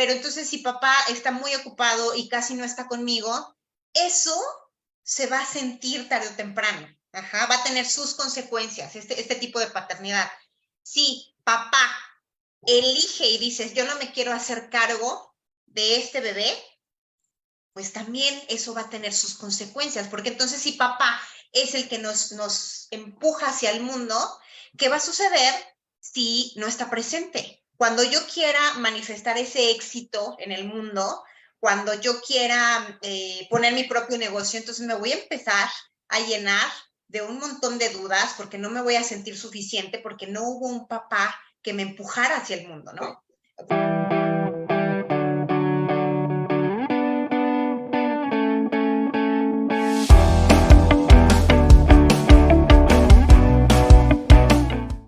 pero entonces si papá está muy ocupado y casi no está conmigo, eso se va a sentir tarde o temprano. Ajá, va a tener sus consecuencias, este tipo de paternidad. Si papá elige y dices, yo no me quiero hacer cargo de este bebé, pues también eso va a tener sus consecuencias, porque entonces si papá es el que nos empuja hacia el mundo, ¿qué va a suceder si no está presente? Cuando yo quiera manifestar ese éxito en el mundo, cuando yo quiera poner mi propio negocio, entonces me voy a empezar a llenar de un montón de dudas porque no me voy a sentir suficiente porque no hubo un papá que me empujara hacia el mundo, ¿no?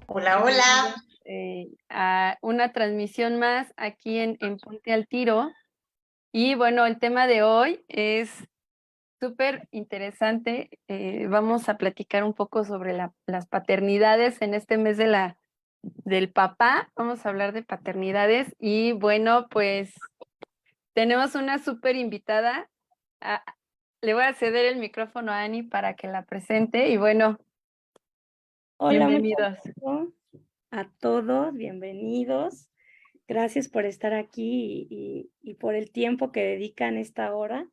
Hola, hola. Bienvenidos a una transmisión más aquí en Ponte al Tiro. Y bueno, el tema de hoy es súper interesante. Vamos a platicar un poco sobre las paternidades en este mes del papá. Vamos a hablar de paternidades y bueno, pues tenemos una súper invitada. Ah, le voy a ceder el micrófono a Ani para que la presente y bueno, Hola, mucho bienvenidos. gusto a todos, bienvenidos. Gracias por estar aquí y por el tiempo que dedican esta hora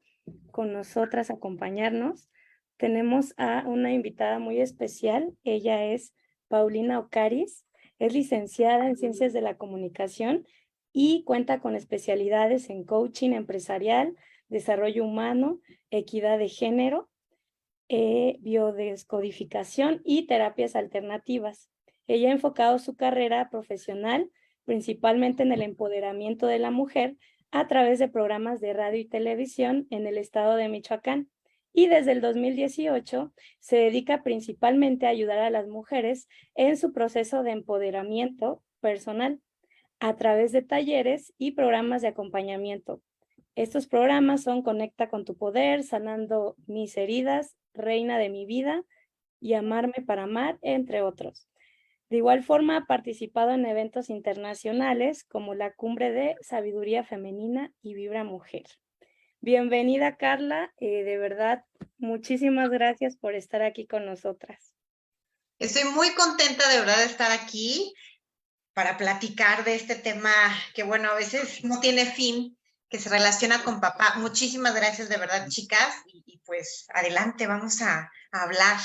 con nosotras, acompañarnos. Tenemos a una invitada muy especial. Ella es Paulina Ocaris, es licenciada en Ciencias de la Comunicación y cuenta con especialidades en coaching empresarial, desarrollo humano, equidad de género, biodescodificación y terapias alternativas. Ella ha enfocado su carrera profesional principalmente en el empoderamiento de la mujer a través de programas de radio y televisión en el estado de Michoacán. Y desde el 2018 se dedica principalmente a ayudar a las mujeres en su proceso de empoderamiento personal a través de talleres y programas de acompañamiento. Estos programas son Conecta con tu poder, Sanando mis heridas, Reina de mi vida y Amarme para amar, entre otros. De igual forma, ha participado en eventos internacionales como la Cumbre de Sabiduría Femenina y Vibra Mujer. Bienvenida, Carla. De verdad, muchísimas gracias por estar aquí con nosotras. Estoy muy contenta de verdad de estar aquí para platicar de este tema que, bueno, a veces no tiene fin, que se relaciona con papá. Muchísimas gracias de verdad, chicas, y pues adelante, vamos a hablar.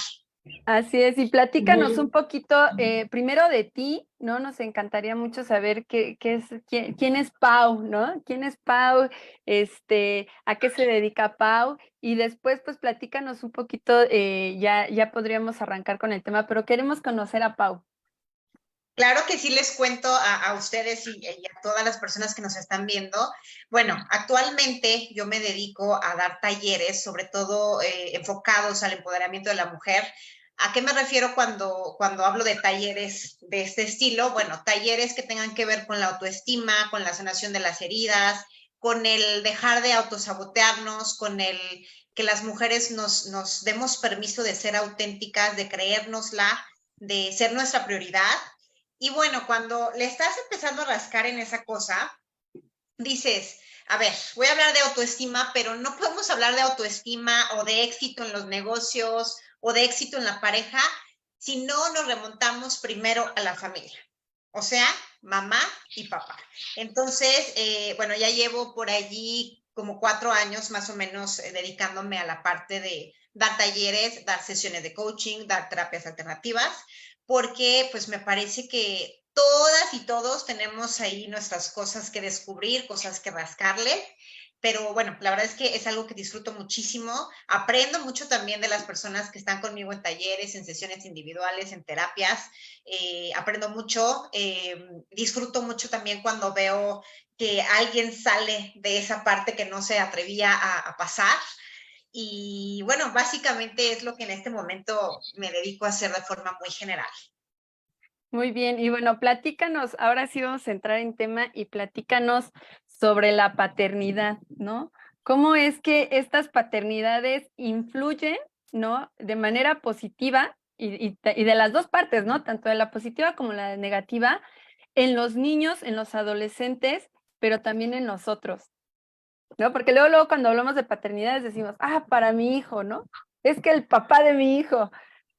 Así es, y platícanos un poquito primero de ti, ¿no? Nos encantaría mucho saber quién es Pau, ¿no? ¿Quién es Pau? ¿A qué se dedica Pau? Y después, pues platícanos un poquito, ya podríamos arrancar con el tema, pero queremos conocer a Pau. Claro que sí les cuento a ustedes y a todas las personas que nos están viendo. Bueno, actualmente yo me dedico a dar talleres, sobre todo enfocados al empoderamiento de la mujer. ¿A qué me refiero cuando hablo de talleres de este estilo? Bueno, talleres que tengan que ver con la autoestima, con la sanación de las heridas, con el dejar de autosabotearnos, con el que las mujeres nos demos permiso de ser auténticas, de creérnosla, de ser nuestra prioridad. Y bueno, cuando le estás empezando a rascar en esa cosa, dices, a ver, voy a hablar de autoestima, pero no podemos hablar de autoestima o de éxito en los negocios o de éxito en la pareja si no nos remontamos primero a la familia. O sea, mamá y papá. Entonces, bueno, ya llevo por allí como 4 años más o menos dedicándome a la parte de dar talleres, dar sesiones de coaching, dar terapias alternativas, porque pues me parece que todas y todos tenemos ahí nuestras cosas que descubrir, cosas que rascarle, pero bueno, la verdad es que es algo que disfruto muchísimo, aprendo mucho también de las personas que están conmigo en talleres, en sesiones individuales, en terapias, aprendo mucho, disfruto mucho también cuando veo que alguien sale de esa parte que no se atrevía a pasar. Y bueno, básicamente es lo que en este momento me dedico a hacer de forma muy general. Muy bien, y bueno, platícanos, ahora sí vamos a entrar en tema y platícanos sobre la paternidad, ¿no? ¿Cómo es que estas paternidades influyen, ¿no? De manera positiva y de las dos partes, ¿no? Tanto de la positiva como la negativa en los niños, en los adolescentes, pero también en nosotros, ¿no? Porque luego cuando hablamos de paternidades decimos, para mi hijo, ¿no? Es que el papá de mi hijo,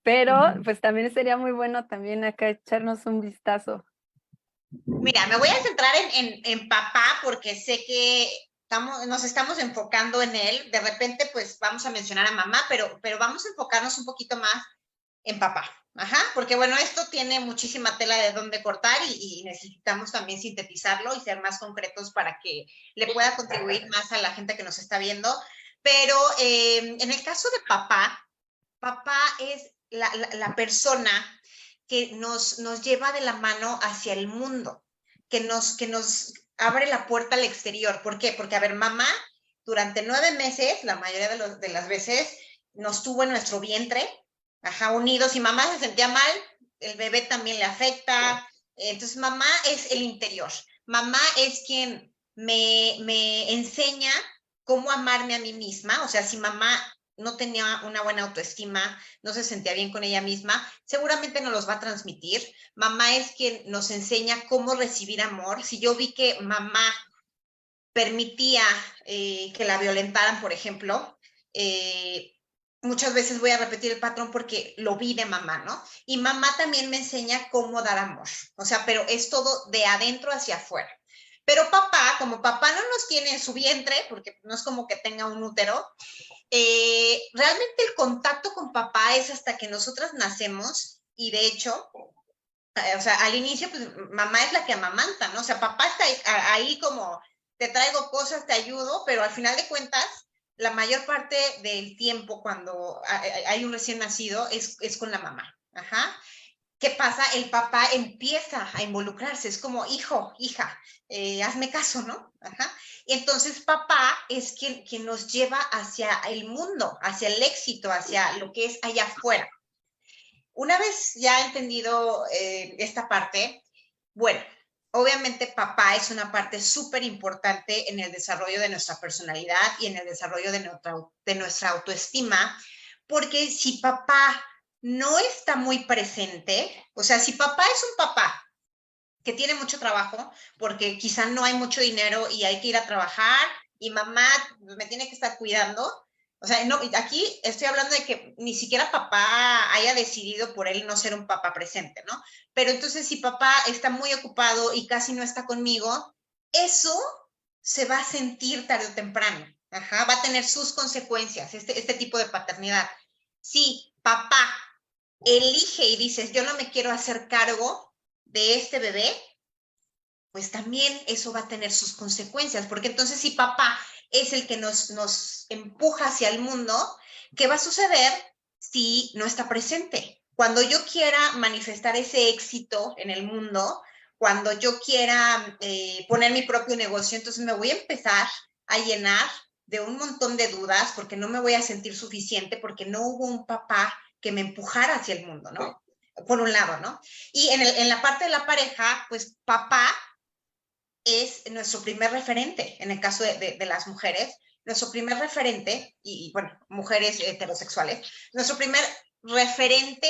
pero pues también sería muy bueno también acá echarnos un vistazo. Mira, me voy a centrar en papá porque sé que nos estamos enfocando en él. De repente, pues vamos a mencionar a mamá, pero vamos a enfocarnos un poquito más en papá. Ajá, porque bueno, esto tiene muchísima tela de dónde cortar y necesitamos también sintetizarlo y ser más concretos para que le pueda contribuir más a la gente que nos está viendo. Pero en el caso de papá, papá es la persona que nos lleva de la mano hacia el mundo, que nos abre la puerta al exterior. ¿Por qué? Porque, a ver, mamá, durante 9 meses, la mayoría de las veces, nos tuvo en nuestro vientre, unidos. Si mamá se sentía mal, el bebé también le afecta. Entonces, mamá es el interior. Mamá es quien me enseña cómo amarme a mí misma. O sea, si mamá no tenía una buena autoestima, no se sentía bien con ella misma, seguramente nos los va a transmitir. Mamá es quien nos enseña cómo recibir amor. Si yo vi que mamá permitía que la violentaran, por ejemplo, muchas veces voy a repetir el patrón porque lo vi de mamá, ¿no? Y mamá también me enseña cómo dar amor. O sea, pero es todo de adentro hacia afuera. Pero papá, como papá no nos tiene en su vientre, porque no es como que tenga un útero, realmente el contacto con papá es hasta que nosotras nacemos. Y de hecho, o sea, al inicio, pues mamá es la que amamanta, ¿no? O sea, papá está ahí como, te traigo cosas, te ayudo, pero al final de cuentas, la mayor parte del tiempo cuando hay un recién nacido es con la mamá. Ajá. ¿Qué pasa? El papá empieza a involucrarse, es como, hijo, hija, hazme caso, ¿no? Ajá. Y entonces papá es quien nos lleva hacia el mundo, hacia el éxito, hacia lo que es allá afuera. Una vez ya entendido esta parte, bueno, obviamente papá es una parte súper importante en el desarrollo de nuestra personalidad y en el desarrollo de nuestra autoestima, porque si papá no está muy presente, o sea, si papá es un papá que tiene mucho trabajo, porque quizá no hay mucho dinero y hay que ir a trabajar y mamá me tiene que estar cuidando. O sea, no, aquí estoy hablando de que ni siquiera papá haya decidido por él no ser un papá presente, ¿no? Pero entonces si papá está muy ocupado y casi no está conmigo, eso se va a sentir tarde o temprano. Ajá, va a tener sus consecuencias, este tipo de paternidad. Si papá elige y dices, yo no me quiero hacer cargo de este bebé, pues también eso va a tener sus consecuencias, porque entonces si papá es el que nos empuja hacia el mundo, ¿qué va a suceder si no está presente? Cuando yo quiera manifestar ese éxito en el mundo, cuando yo quiera poner mi propio negocio, entonces me voy a empezar a llenar de un montón de dudas porque no me voy a sentir suficiente, porque no hubo un papá que me empujara hacia el mundo, ¿no? Por un lado, ¿no? Y en la parte de la pareja, pues papá es nuestro primer referente, en el caso de las mujeres, nuestro primer referente, y bueno, mujeres heterosexuales, nuestro primer referente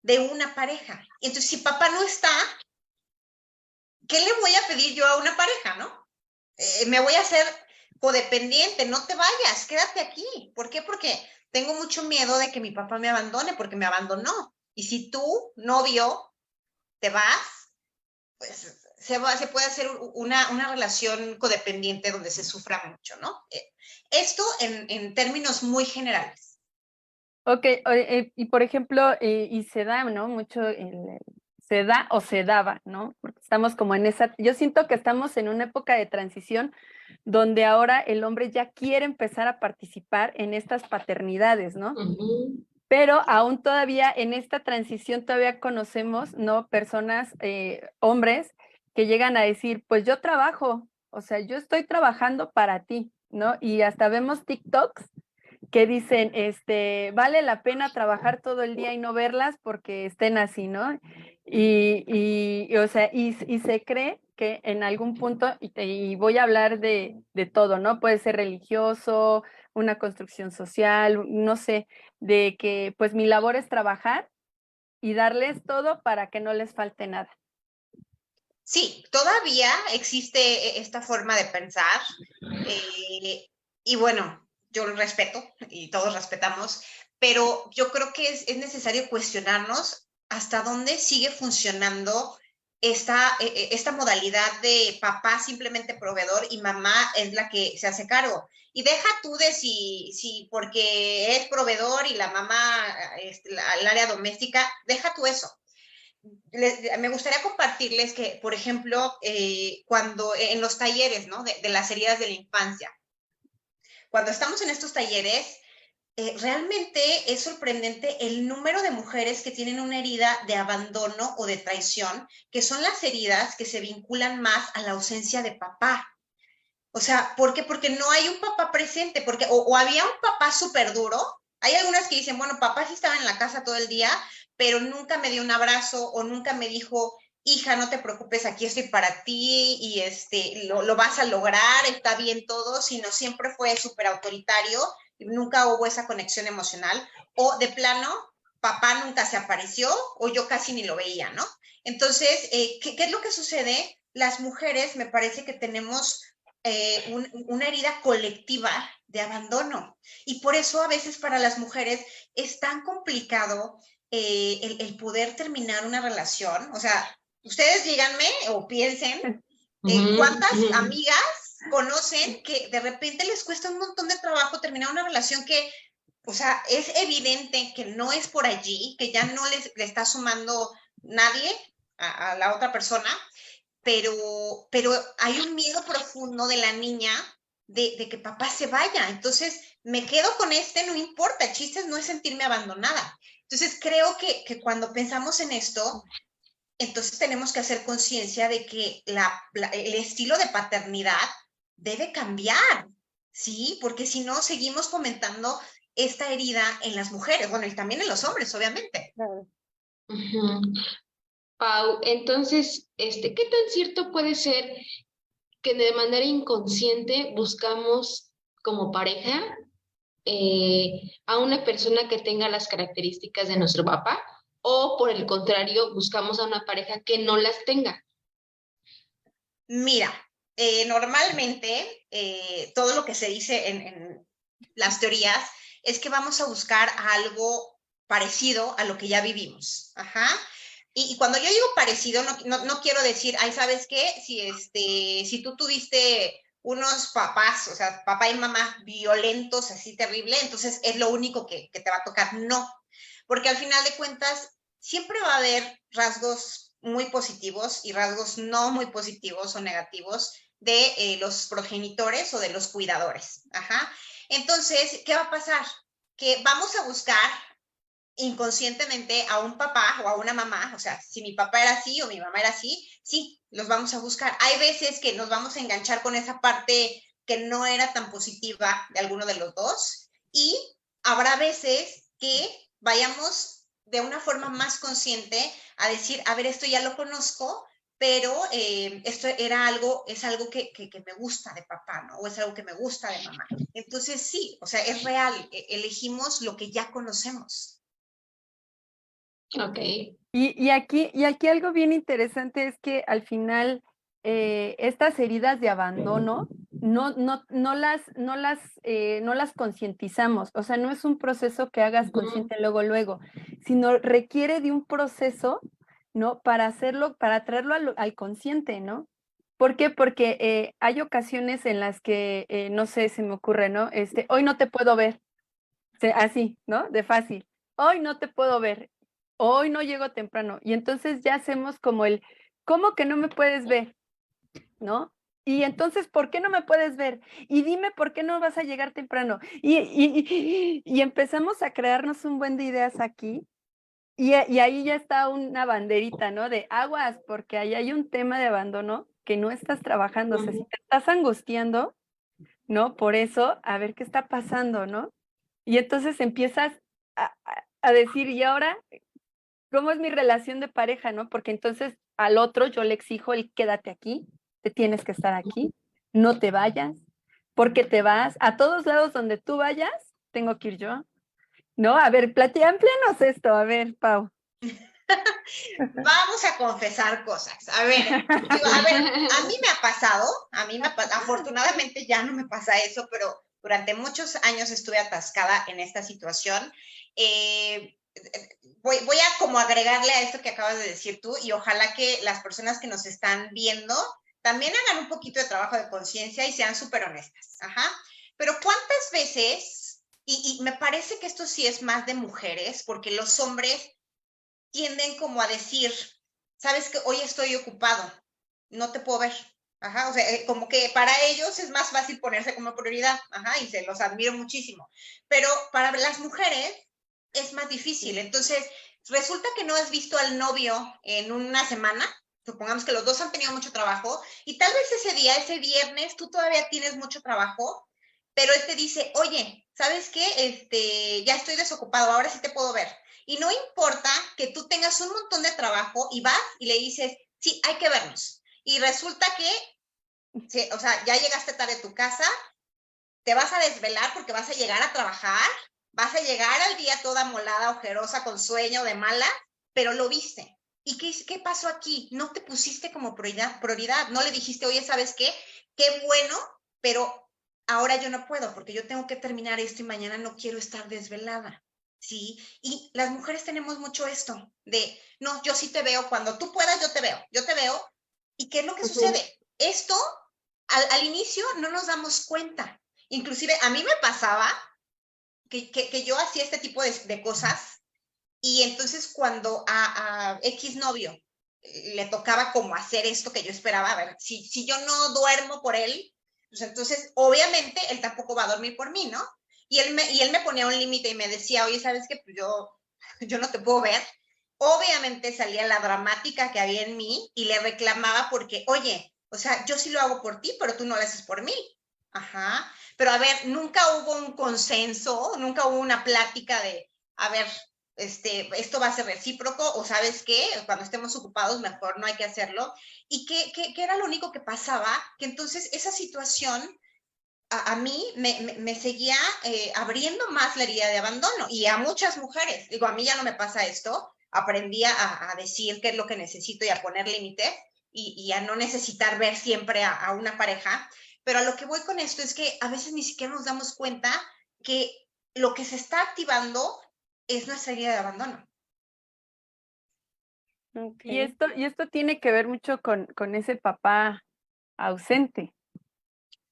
de una pareja. Entonces, si papá no está, ¿qué le voy a pedir yo a una pareja, no? Me voy a hacer codependiente, no te vayas, quédate aquí. ¿Por qué? Porque tengo mucho miedo de que mi papá me abandone, porque me abandonó. Y si tú, novio, te vas, pues se puede hacer una relación codependiente donde se sufra mucho, ¿no? Esto en términos muy generales. Ok, y por ejemplo, y se da, ¿no? Mucho, se da o se daba, ¿no? Porque estamos como en esa, yo siento que estamos en una época de transición donde ahora el hombre ya quiere empezar a participar en estas paternidades, ¿no? Pero aún todavía en esta transición todavía conocemos, ¿no? Personas, hombres, que llegan a decir, pues yo trabajo, o sea, yo estoy trabajando para ti, ¿no? Y hasta vemos TikToks que dicen, vale la pena trabajar todo el día y no verlas porque estén así, ¿no? O sea, y se cree que en algún punto, y voy a hablar de todo, ¿no? Puede ser religioso, una construcción social, no sé, de que pues mi labor es trabajar y darles todo para que no les falte nada. Sí, todavía existe esta forma de pensar y bueno, yo lo respeto y todos respetamos, pero yo creo que es necesario cuestionarnos hasta dónde sigue funcionando esta modalidad de papá simplemente proveedor y mamá es la que se hace cargo. Y deja tú de si porque es proveedor y la mamá, el área doméstica, deja tú eso. Me gustaría compartirles que, por ejemplo, cuando en los talleres, ¿no? De las heridas de la infancia, cuando estamos en estos talleres, realmente es sorprendente el número de mujeres que tienen una herida de abandono o de traición, que son las heridas que se vinculan más a la ausencia de papá. O sea, ¿por qué? Porque no hay un papá presente, porque o había un papá súper duro. Hay algunas que dicen, bueno, papá sí estaba en la casa todo el día, pero nunca me dio un abrazo o nunca me dijo, hija, no te preocupes, aquí estoy para ti y lo vas a lograr, está bien todo, sino siempre fue súper autoritario y nunca hubo esa conexión emocional. O de plano, papá nunca se apareció o yo casi ni lo veía, ¿no? Entonces, ¿qué es lo que sucede? Las mujeres me parece que tenemos una herida colectiva de abandono. Y por eso a veces para las mujeres es tan complicado el poder terminar una relación. O sea, ustedes díganme o piensen cuántas amigas conocen que de repente les cuesta un montón de trabajo terminar una relación que, o sea, es evidente que no es por allí, que ya no le está sumando nadie a la otra persona, pero hay un miedo profundo de la niña de que papá se vaya. Entonces, me quedo con no importa, el chiste no es sentirme abandonada. Entonces, creo que cuando pensamos en esto, entonces tenemos que hacer conciencia de que el estilo de paternidad debe cambiar, ¿sí? Porque si no, seguimos fomentando esta herida en las mujeres, bueno, y también en los hombres, obviamente. Claro. Ujú. Pau, entonces, ¿qué tan cierto puede ser que de manera inconsciente buscamos como pareja a una persona que tenga las características de nuestro papá? O por el contrario, buscamos a una pareja que no las tenga. Mira, normalmente todo lo que se dice en las teorías es que vamos a buscar algo parecido a lo que ya vivimos. Ajá. Y cuando yo digo parecido, no quiero decir, ay, ¿sabes qué? Si tú tuviste unos papás, o sea, papá y mamá violentos, así terrible, entonces es lo único que te va a tocar. No, porque al final de cuentas siempre va a haber rasgos muy positivos y rasgos no muy positivos o negativos de los progenitores o de los cuidadores. Ajá. Entonces, ¿qué va a pasar? Que vamos a buscar inconscientemente a un papá o a una mamá, o sea, si mi papá era así o mi mamá era así, sí, los vamos a buscar. Hay veces que nos vamos a enganchar con esa parte que no era tan positiva de alguno de los dos y habrá veces que vayamos de una forma más consciente a decir, a ver, esto ya lo conozco, pero esto es algo que me gusta de papá, ¿no? O es algo que me gusta de mamá. Entonces, sí, o sea, es real, elegimos lo que ya conocemos. Ok. Y aquí algo bien interesante es que al final estas heridas de abandono no las concientizamos, o sea, no es un proceso que hagas consciente luego, sino requiere de un proceso, ¿no? Para hacerlo, para traerlo al consciente, ¿no? ¿Por qué? Porque hay ocasiones en las que, no sé, se me ocurre, ¿no? Hoy no te puedo ver, así, ¿no? De fácil. Hoy no te puedo ver, hoy no llego temprano. Y entonces ya hacemos como ¿cómo que no me puedes ver? ¿No? Y entonces, ¿por qué no me puedes ver? Y dime por qué no vas a llegar temprano. Y empezamos a crearnos un buen de ideas aquí. Y ahí ya está una banderita, ¿no? De aguas, porque ahí hay un tema de abandono que no estás trabajando. O sea, si te estás angustiando, ¿no? Por eso, a ver qué está pasando, ¿no? Y entonces empiezas a decir, ¿y ahora cómo es mi relación de pareja, no? Porque entonces al otro yo le exijo el quédate aquí, te tienes que estar aquí, no te vayas, porque te vas a todos lados donde tú vayas, tengo que ir yo, ¿no? A ver, amplíanos esto, a ver, Pau. Vamos a confesar cosas. A ver, a mí me ha pasado, afortunadamente ya no me pasa eso, pero durante muchos años estuve atascada en esta situación. Voy a como agregarle a esto que acabas de decir tú, y ojalá que las personas que nos están viendo también hagan un poquito de trabajo de conciencia y sean súper honestas. Ajá. Pero ¿cuántas veces, y me parece que esto sí es más de mujeres, porque los hombres tienden como a decir, sabes que hoy estoy ocupado, no te puedo ver. Ajá, o sea, como que para ellos es más fácil ponerse como prioridad, ajá, y se los admiro muchísimo. Pero para las mujeres es más difícil. Entonces, resulta que no has visto al novio en una semana, supongamos que los dos han tenido mucho trabajo, y tal vez ese día, ese viernes, tú todavía tienes mucho trabajo, pero él te dice, oye, ¿sabes qué? Ya estoy desocupado, ahora sí te puedo ver. Y no importa que tú tengas un montón de trabajo y vas y le dices, sí, hay que vernos. Y resulta que, sí, o sea, ya llegaste tarde a tu casa, te vas a desvelar porque vas a llegar a trabajar, vas a llegar al día toda molada, ojerosa, con sueño, de mala, pero lo viste. ¿Y qué pasó aquí? No te pusiste como prioridad, no le dijiste, oye, ¿sabes qué? Qué bueno, pero ahora yo no puedo porque yo tengo que terminar esto y mañana no quiero estar desvelada. ¿Sí? Y las mujeres tenemos mucho esto de, no, yo sí te veo, cuando tú puedas yo te veo. ¿Y qué es lo que sucede? Esto, al inicio no nos damos cuenta. Inclusive a mí me pasaba que yo hacía este tipo de cosas y entonces cuando a X novio le tocaba como hacer esto que yo esperaba, a ver, si yo no duermo por él, pues entonces obviamente él tampoco va a dormir por mí, ¿no? Y él me ponía un límite y me decía, oye, ¿sabes qué? Pues yo no te puedo ver. Obviamente salía la dramática que había en mí y le reclamaba porque, oye, o sea, yo sí lo hago por ti, pero tú no lo haces por mí. Ajá. Pero a ver, nunca hubo un consenso, nunca hubo una plática de, a ver, esto va a ser recíproco, o sabes qué, cuando estemos ocupados mejor no hay que hacerlo. ¿Y qué era lo único que pasaba? Que entonces esa situación a mí me seguía abriendo más la herida de abandono y a muchas mujeres. Digo, a mí ya no me pasa esto, aprendí a decir qué es lo que necesito y a poner límites y a no necesitar ver siempre a una pareja. Pero a lo que voy con esto es que a veces ni siquiera nos damos cuenta que lo que se está activando es nuestra herida de abandono. Okay. Y esto tiene que ver mucho con ese papá ausente,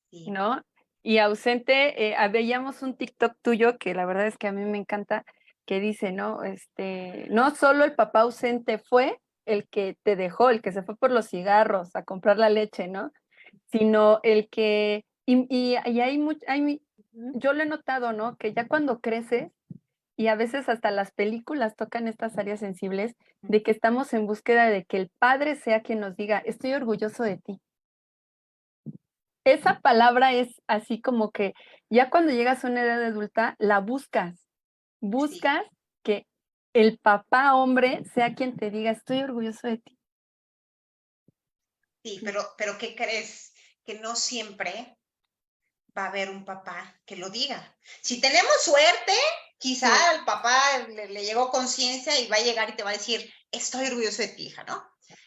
Sí. ¿no? Y ausente, veíamos un TikTok tuyo que la verdad es que a mí me encanta, que dice, ¿no? No solo el papá ausente fue el que te dejó, el que se fue por los cigarros a comprar la leche, ¿no? Sino el que, y yo lo he notado, ¿no? Que ya cuando creces, y a veces hasta las películas tocan estas áreas sensibles, de que estamos en búsqueda de que el padre sea quien nos diga, estoy orgulloso de ti. Esa palabra es así como que ya cuando llegas a una edad adulta, la buscas Sí. que el papá hombre sea quien te diga, estoy orgulloso de ti. Sí, pero ¿qué crees? Que no siempre va a haber un papá que lo diga. Si tenemos suerte, quizá Sí. al papá le llegó conciencia y va a llegar y te va a decir, estoy orgulloso de ti, hija, ¿no?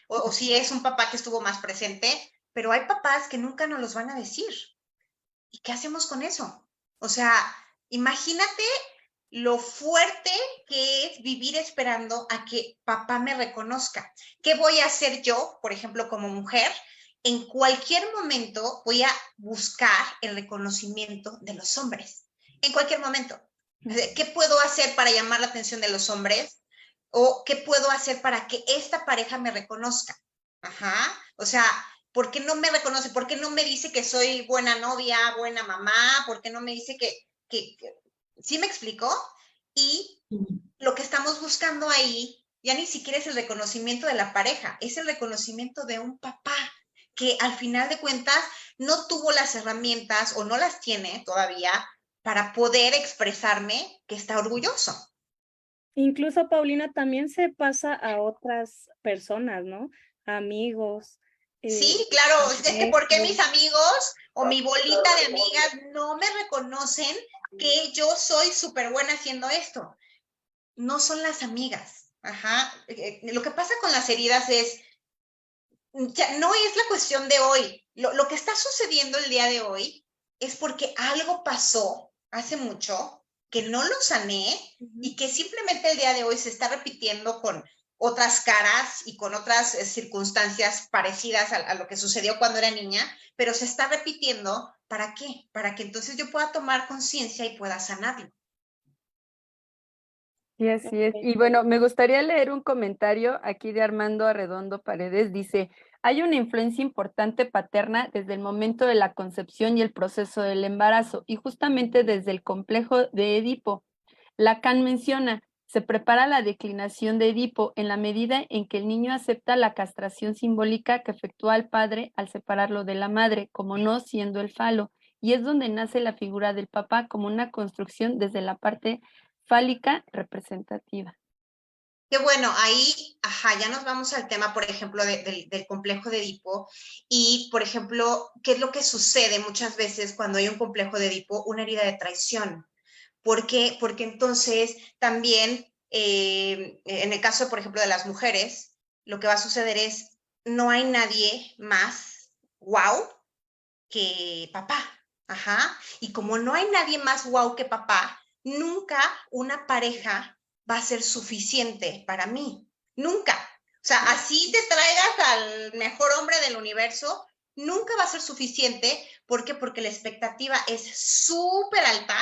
O si es un papá que estuvo más presente, pero hay papás que nunca nos los van a decir. ¿Y qué hacemos con eso? O sea, imagínate lo fuerte que es vivir esperando a que papá me reconozca. ¿Qué voy a hacer yo, por ejemplo, como mujer? En cualquier momento voy a buscar el reconocimiento de los hombres. En cualquier momento. ¿Qué puedo hacer para llamar la atención de los hombres? ¿O qué puedo hacer para que esta pareja me reconozca? Ajá. O sea, ¿por qué no me reconoce? ¿Por qué no me dice que soy buena novia, buena mamá? ¿Por qué no me dice que ¿sí me explicó? Y lo que estamos buscando ahí ya ni siquiera es el reconocimiento de la pareja, es el reconocimiento de un papá que al final de cuentas no tuvo las herramientas o no las tiene todavía para poder expresarme que está orgulloso. Incluso, Paulina, también se pasa a otras personas, ¿no? Amigos. Sí, claro, es que ¿por qué mis amigos. amigos o mi bolita de amigas no me reconocen que yo soy súper buena haciendo esto? No son las amigas, Ajá. Lo que pasa con las heridas es, ya no es la cuestión de hoy. Lo que está sucediendo el día de hoy es porque algo pasó hace mucho que no lo sané y que simplemente el día de hoy se está repitiendo con otras caras y con otras circunstancias parecidas a lo que sucedió cuando era niña, pero se está repitiendo. ¿Para qué? Para que entonces yo pueda tomar conciencia y pueda sanarlo. Sí, así es. Y bueno, me gustaría leer un comentario aquí de Armando Arredondo Paredes. Dice, hay una influencia importante paterna desde el momento de la concepción y el proceso del embarazo, y justamente desde el complejo de Edipo. Lacan menciona, se prepara la declinación de Edipo en la medida en que el niño acepta la castración simbólica que efectúa el padre al separarlo de la madre, como no siendo el falo, y es donde nace la figura del papá como una construcción desde la parte fálica representativa. Qué bueno, ahí, ajá, ya nos vamos al tema, por ejemplo, del complejo de Edipo y, por ejemplo, ¿qué es lo que sucede muchas veces cuando hay un complejo de Edipo? Una herida de traición. ¿Por qué? Porque entonces también, en el caso, por ejemplo, de las mujeres, lo que va a suceder es, no hay nadie más wow que papá. Ajá. Y como no hay nadie más wow que papá, nunca una pareja va a ser suficiente para mí. Nunca. O sea, así te traigas al mejor hombre del universo, nunca va a ser suficiente. ¿Por qué? Porque la expectativa es súper alta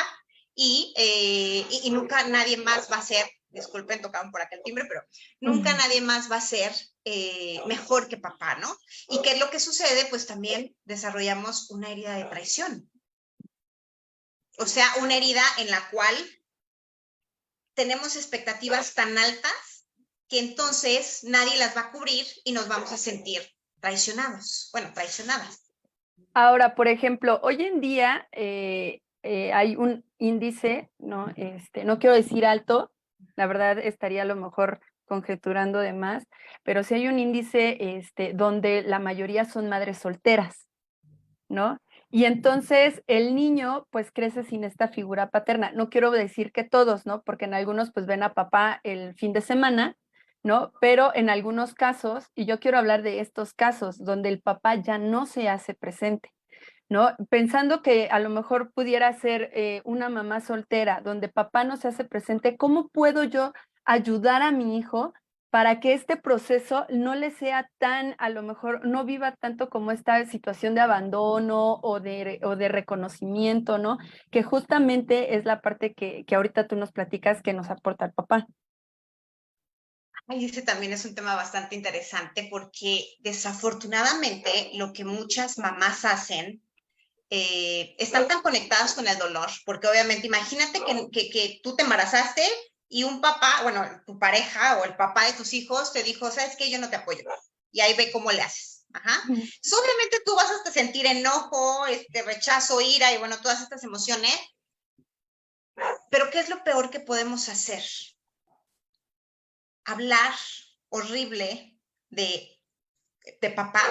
y nunca nadie más va a ser, disculpen, tocaban por aquel timbre, pero nunca nadie más va a ser mejor que papá, ¿no? ¿Y qué es lo que sucede? Pues también desarrollamos una herida de traición. O sea, una herida en la cual tenemos expectativas tan altas que entonces nadie las va a cubrir y nos vamos a sentir traicionados. Bueno, traicionadas. Ahora, por ejemplo, hoy en día hay un índice, ¿no? No quiero decir alto, la verdad estaría a lo mejor conjeturando de más, pero sí hay un índice donde la mayoría son madres solteras, ¿no? Y entonces el niño pues crece sin esta figura paterna. No quiero decir que todos, ¿no? Porque en algunos pues ven a papá el fin de semana, ¿no? Pero en algunos casos, y yo quiero hablar de estos casos donde el papá ya no se hace presente, ¿no? Pensando que a lo mejor pudiera ser una mamá soltera donde papá no se hace presente, ¿cómo puedo yo ayudar a mi hijo para que este proceso no le sea tan, a lo mejor no viva tanto como esta situación de abandono o de reconocimiento, ¿no? Que justamente es la parte que ahorita tú nos platicas que nos aporta el papá. Ay, ese también es un tema bastante interesante porque desafortunadamente lo que muchas mamás hacen están tan conectadas con el dolor, porque obviamente imagínate que tú te embarazaste y un papá, bueno, tu pareja o el papá de tus hijos te dijo, ¿sabes qué? Yo no te apoyo. Y ahí ve cómo le haces. Ajá. Entonces, obviamente tú vas hasta sentir enojo, rechazo, ira y bueno, todas estas emociones. Pero ¿qué es lo peor que podemos hacer? Hablar horrible de papá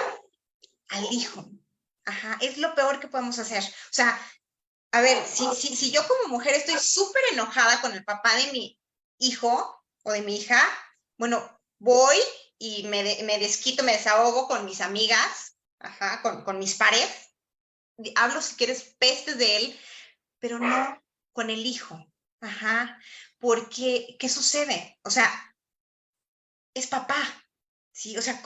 al hijo. Ajá, es lo peor que podemos hacer. O sea, a ver, si yo como mujer estoy súper enojada con el papá de mi hijo o de mi hija, bueno, voy y me desquito, me desahogo con mis amigas, ajá, con mis pares, hablo si quieres pestes de él, pero no con el hijo, ajá, porque, ¿qué sucede? O sea, es papá, ¿sí? O sea,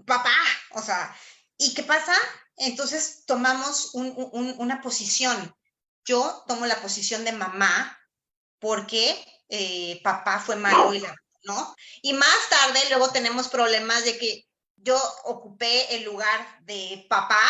papá, o sea, ¿y qué pasa? Entonces tomamos una posición. Yo tomo la posición de mamá porque papá fue malo y ¿no? Y más tarde luego tenemos problemas de que yo ocupé el lugar de papá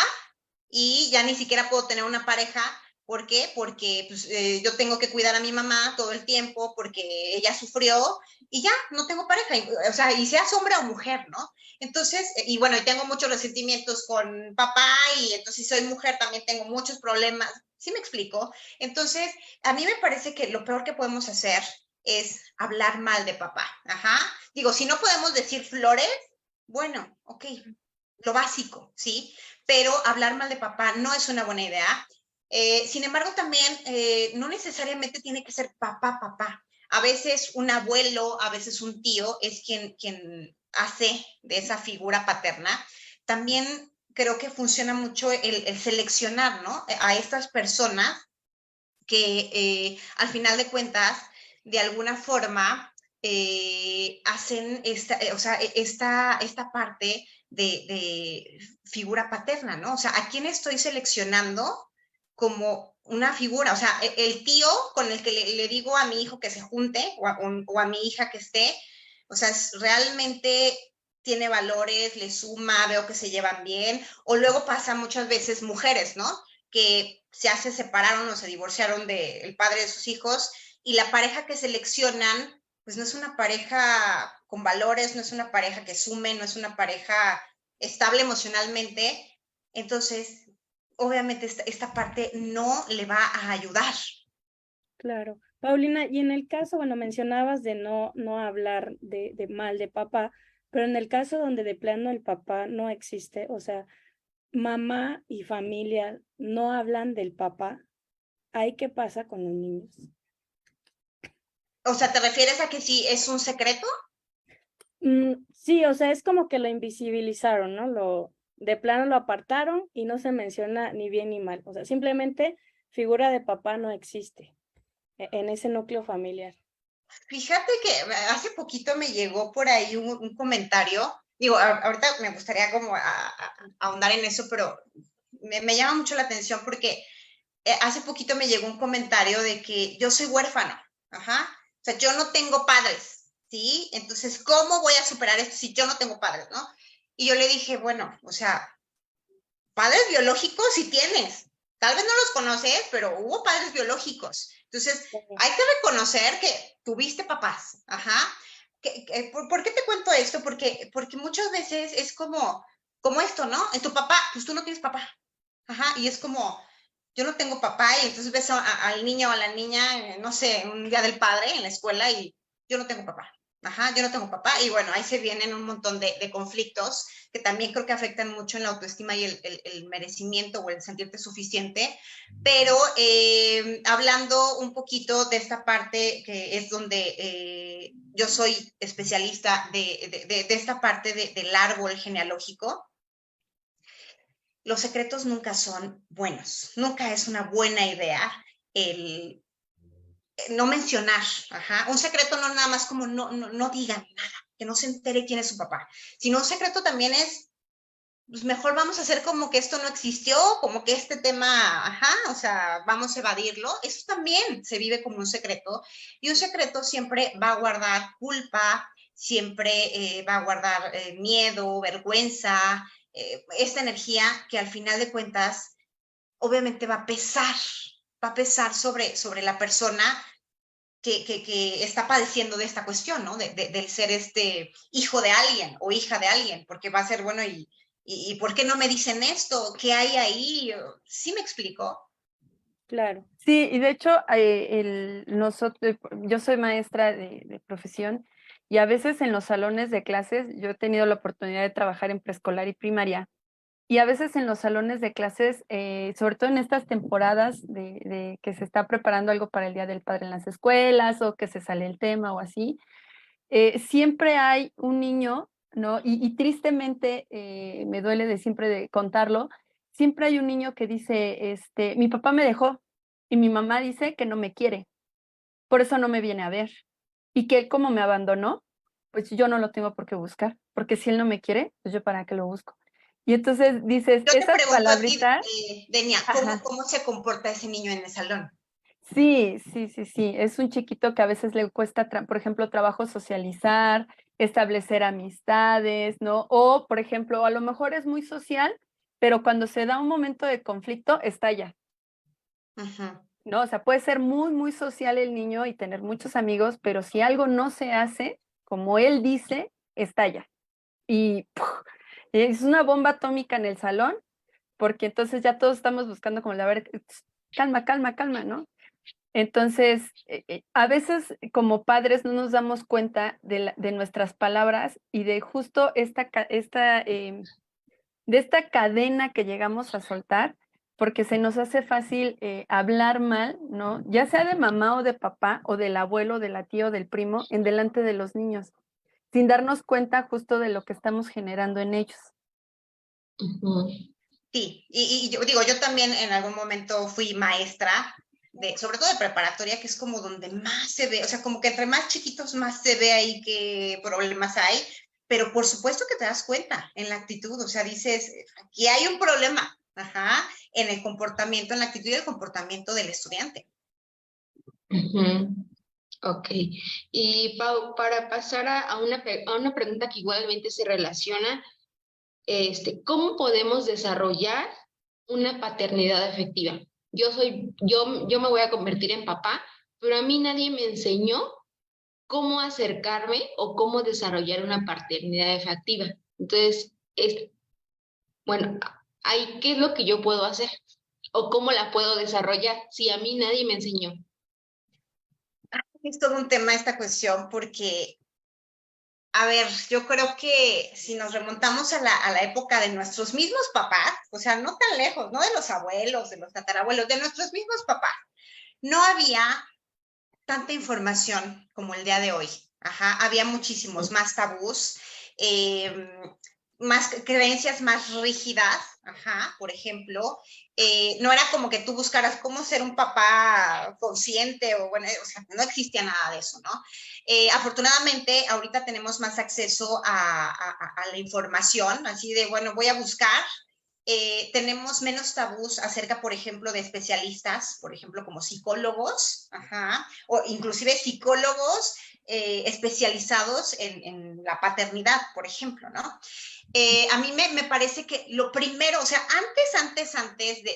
y ya ni siquiera puedo tener una pareja. ¿Por qué? Porque pues, yo tengo que cuidar a mi mamá todo el tiempo porque ella sufrió y ya no tengo pareja, o sea, y seas hombre o mujer, ¿no? Entonces, y bueno, y tengo muchos resentimientos con papá y entonces si soy mujer también tengo muchos problemas, ¿sí me explico? Entonces, a mí me parece que lo peor que podemos hacer es hablar mal de papá, ajá. Digo, si no podemos decir flores, bueno, ok, lo básico, ¿sí? Pero hablar mal de papá no es una buena idea. Sin embargo, también no necesariamente tiene que ser papá, papá. A veces un abuelo, a veces un tío es quien hace de esa figura paterna. También creo que funciona mucho el seleccionar, ¿no? A estas personas que al final de cuentas, de alguna forma, hacen esta parte de figura paterna, ¿no? O sea, ¿a quién estoy seleccionando como una figura? O sea, el tío con el que le digo a mi hijo que se junte o a mi hija que esté, o sea, realmente tiene valores, le suma, veo que se llevan bien, o luego pasa muchas veces mujeres, ¿no? Que ya se separaron o se divorciaron del padre de sus hijos y la pareja que seleccionan, pues no es una pareja con valores, no es una pareja que sume, no es una pareja estable emocionalmente. Entonces, obviamente esta parte no le va a ayudar. Claro. Paulina, y en el caso, bueno, mencionabas de no hablar de mal de papá, pero en el caso donde de plano el papá no existe, o sea, mamá y familia no hablan del papá, ¿ahí qué pasa con los niños? O sea, ¿te refieres a que sí es un secreto? Sí, o sea, es como que lo invisibilizaron, ¿no? De plano lo apartaron y no se menciona ni bien ni mal. O sea, simplemente figura de papá no existe en ese núcleo familiar. Fíjate que hace poquito me llegó por ahí un comentario, digo, ahorita me gustaría como ahondar en eso, pero me llama mucho la atención porque hace poquito me llegó un comentario de que yo soy huérfano, ajá, o sea, yo no tengo padres, ¿sí? Entonces, ¿cómo voy a superar esto si yo no tengo padres, no? Y yo le dije, bueno, o sea, padres biológicos sí tienes, tal vez no los conoces, pero hubo padres biológicos. Entonces, hay que reconocer que tuviste papás, ajá. ¿Por qué te cuento esto? Porque muchas veces es como esto, ¿no? En tu papá, pues tú no tienes papá, ajá, y es como, yo no tengo papá, y entonces ves al niño o a la niña, no sé, un día del padre en la escuela y yo no tengo papá. Ajá, yo no tengo papá, y bueno, ahí se vienen un montón de conflictos que también creo que afectan mucho en la autoestima y el merecimiento o el sentirte suficiente, pero hablando un poquito de esta parte que es donde yo soy especialista de esta parte del árbol genealógico, los secretos nunca son buenos, nunca es una buena idea el no mencionar, ajá. Un secreto no nada más como no digan nada, que no se entere quién es su papá, sino un secreto también es, pues mejor vamos a hacer como que esto no existió, como que este tema, ajá, o sea, vamos a evadirlo, eso también se vive como un secreto, y un secreto siempre va a guardar culpa, siempre va a guardar miedo, vergüenza, esta energía que al final de cuentas obviamente va a pesar sobre la persona que está padeciendo de esta cuestión, ¿no? Del ser este hijo de alguien o hija de alguien, porque va a ser, bueno, ¿y por qué no me dicen esto? ¿Qué hay ahí? ¿Sí me explico? Claro. Sí, y de hecho, yo soy maestra de profesión y a veces en los salones de clases, yo he tenido la oportunidad de trabajar en preescolar y primaria, y a veces en los salones de clases, sobre todo en estas temporadas de que se está preparando algo para el Día del Padre en las escuelas o que se sale el tema o así, siempre hay un niño, ¿no? Y tristemente, me duele siempre de contarlo, siempre hay un niño que dice, mi papá me dejó y mi mamá dice que no me quiere, por eso no me viene a ver. Y que él como me abandonó, pues yo no lo tengo por qué buscar, porque si él no me quiere, pues yo para qué lo busco. Y entonces dices, Yo te esas pregunto a ti, palabritas, Denia, ajá, ¿cómo se comporta ese niño en el salón? sí, sí, sí, sí, es un chiquito que a veces le cuesta, por ejemplo, trabajo socializar, establecer amistades, ¿no? O, por ejemplo, a lo mejor es muy social, pero cuando se da un momento de conflicto, estalla, Uh-huh. ¿no? O sea, puede ser muy, muy social el niño y tener muchos amigos, pero si algo no se hace, como él dice, estalla. Y ¡puf! Es una bomba atómica en el salón, porque entonces ya todos estamos buscando como la ver, calma, calma, calma, ¿no? Entonces, a veces como padres no nos damos cuenta de nuestras palabras y de justo de esta cadena que llegamos a soltar, porque se nos hace fácil hablar mal, ¿no? Ya sea de mamá o de papá, o del abuelo, de la tía o del primo, en delante de los niños, sin darnos cuenta justo de lo que estamos generando en ellos. Sí, y yo digo, yo también en algún momento fui maestra, sobre todo de preparatoria, que es como donde más se ve, o sea, como que entre más chiquitos más se ve ahí qué problemas hay, pero por supuesto que te das cuenta en la actitud, o sea, dices, aquí hay un problema, ajá, en el comportamiento, en la actitud y el comportamiento del estudiante. Ok. Y Pau, para pasar a una pregunta que igualmente se relaciona, ¿cómo podemos desarrollar una paternidad efectiva? Yo me voy a convertir en papá, pero a mí nadie me enseñó cómo acercarme o cómo desarrollar una paternidad efectiva. Entonces, bueno, ahí, ¿qué es lo que yo puedo hacer? ¿O cómo la puedo desarrollar si a mí nadie me enseñó? Es todo un tema esta cuestión porque, a ver, yo creo que si nos remontamos a la época de nuestros mismos papás, o sea, no tan lejos, no de los abuelos, de los tatarabuelos, de nuestros mismos papás, no había tanta información como el día de hoy. Ajá, había muchísimos más tabús, más creencias más rígidas, ajá, por ejemplo, no era como que tú buscaras cómo ser un papá consciente o bueno, o sea, no existía nada de eso, ¿no? Afortunadamente, ahorita tenemos más acceso a la información, así de, bueno, voy a buscar. Tenemos menos tabús acerca, por ejemplo, de especialistas, por ejemplo, como psicólogos, ajá, o inclusive psicólogos especializados en la paternidad, por ejemplo, ¿no? A mí me parece que lo primero, o sea, antes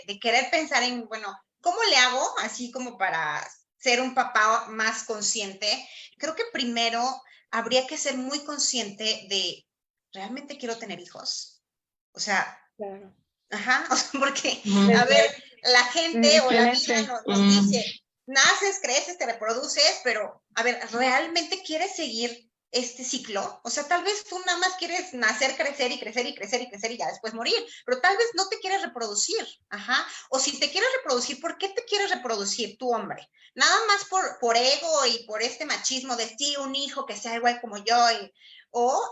de querer pensar en, bueno, ¿cómo le hago así como para ser un papá más consciente? Creo que primero habría que ser muy consciente de, ¿realmente quiero tener hijos? O sea, Claro. ajá, o sea, porque, a ver, la gente o la vida nos dice, naces, creces, te reproduces, pero, a ver, ¿realmente quieres seguir este ciclo? O sea, tal vez tú nada más quieres nacer, crecer y crecer y crecer y crecer y ya después morir, pero tal vez no te quieres reproducir, ajá, o si te quieres reproducir, ¿por qué te quieres reproducir tú, hombre? Nada más por ego y por este machismo de sí, un hijo que sea igual como yo, o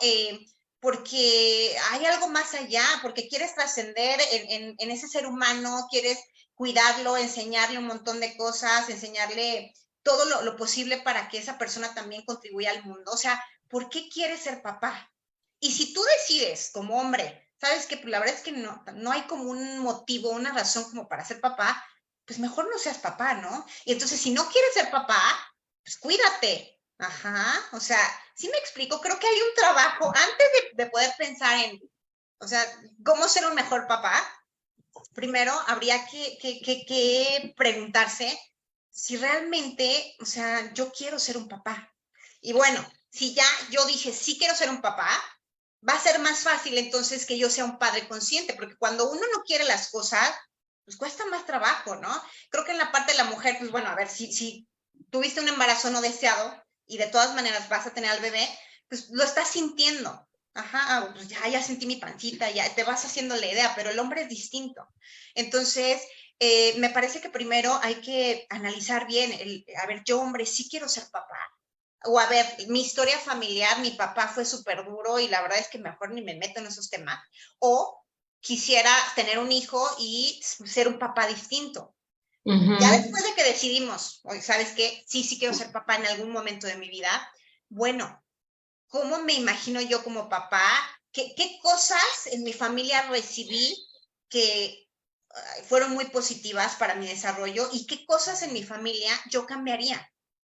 porque hay algo más allá, porque quieres trascender en ese ser humano, quieres cuidarlo, enseñarle un montón de cosas, enseñarle todo lo posible para que esa persona también contribuya al mundo. O sea, ¿por qué quieres ser papá? Y si tú decides como hombre, sabes que pues, la verdad es que no hay como un motivo, una razón como para ser papá, pues mejor no seas papá, ¿no? Y entonces si no quieres ser papá, pues cuídate. Ajá, o sea, sí me explico, creo que hay un trabajo antes de poder pensar en, o sea, cómo ser un mejor papá. Primero habría que preguntarse si realmente, o sea, yo quiero ser un papá. Y bueno, si ya yo dije, sí quiero ser un papá, va a ser más fácil entonces que yo sea un padre consciente, porque cuando uno no quiere las cosas, pues cuesta más trabajo, ¿no? Creo que en la parte de la mujer, pues bueno, a ver, si tuviste un embarazo no deseado y de todas maneras vas a tener al bebé, pues lo estás sintiendo. Ajá, pues ya sentí mi pancita, ya te vas haciendo la idea, pero el hombre es distinto. Entonces, me parece que primero hay que analizar bien, a ver, yo hombre sí quiero ser papá, o a ver, mi historia familiar, mi papá fue súper duro y la verdad es que mejor ni me meto en esos temas, o quisiera tener un hijo y ser un papá distinto. Ya después de que decidimos, oye, ¿sabes qué? Sí quiero ser papá en algún momento de mi vida. Bueno, ¿cómo me imagino yo como papá? ¿Qué cosas en mi familia recibí que fueron muy positivas para mi desarrollo y qué cosas en mi familia yo cambiaría?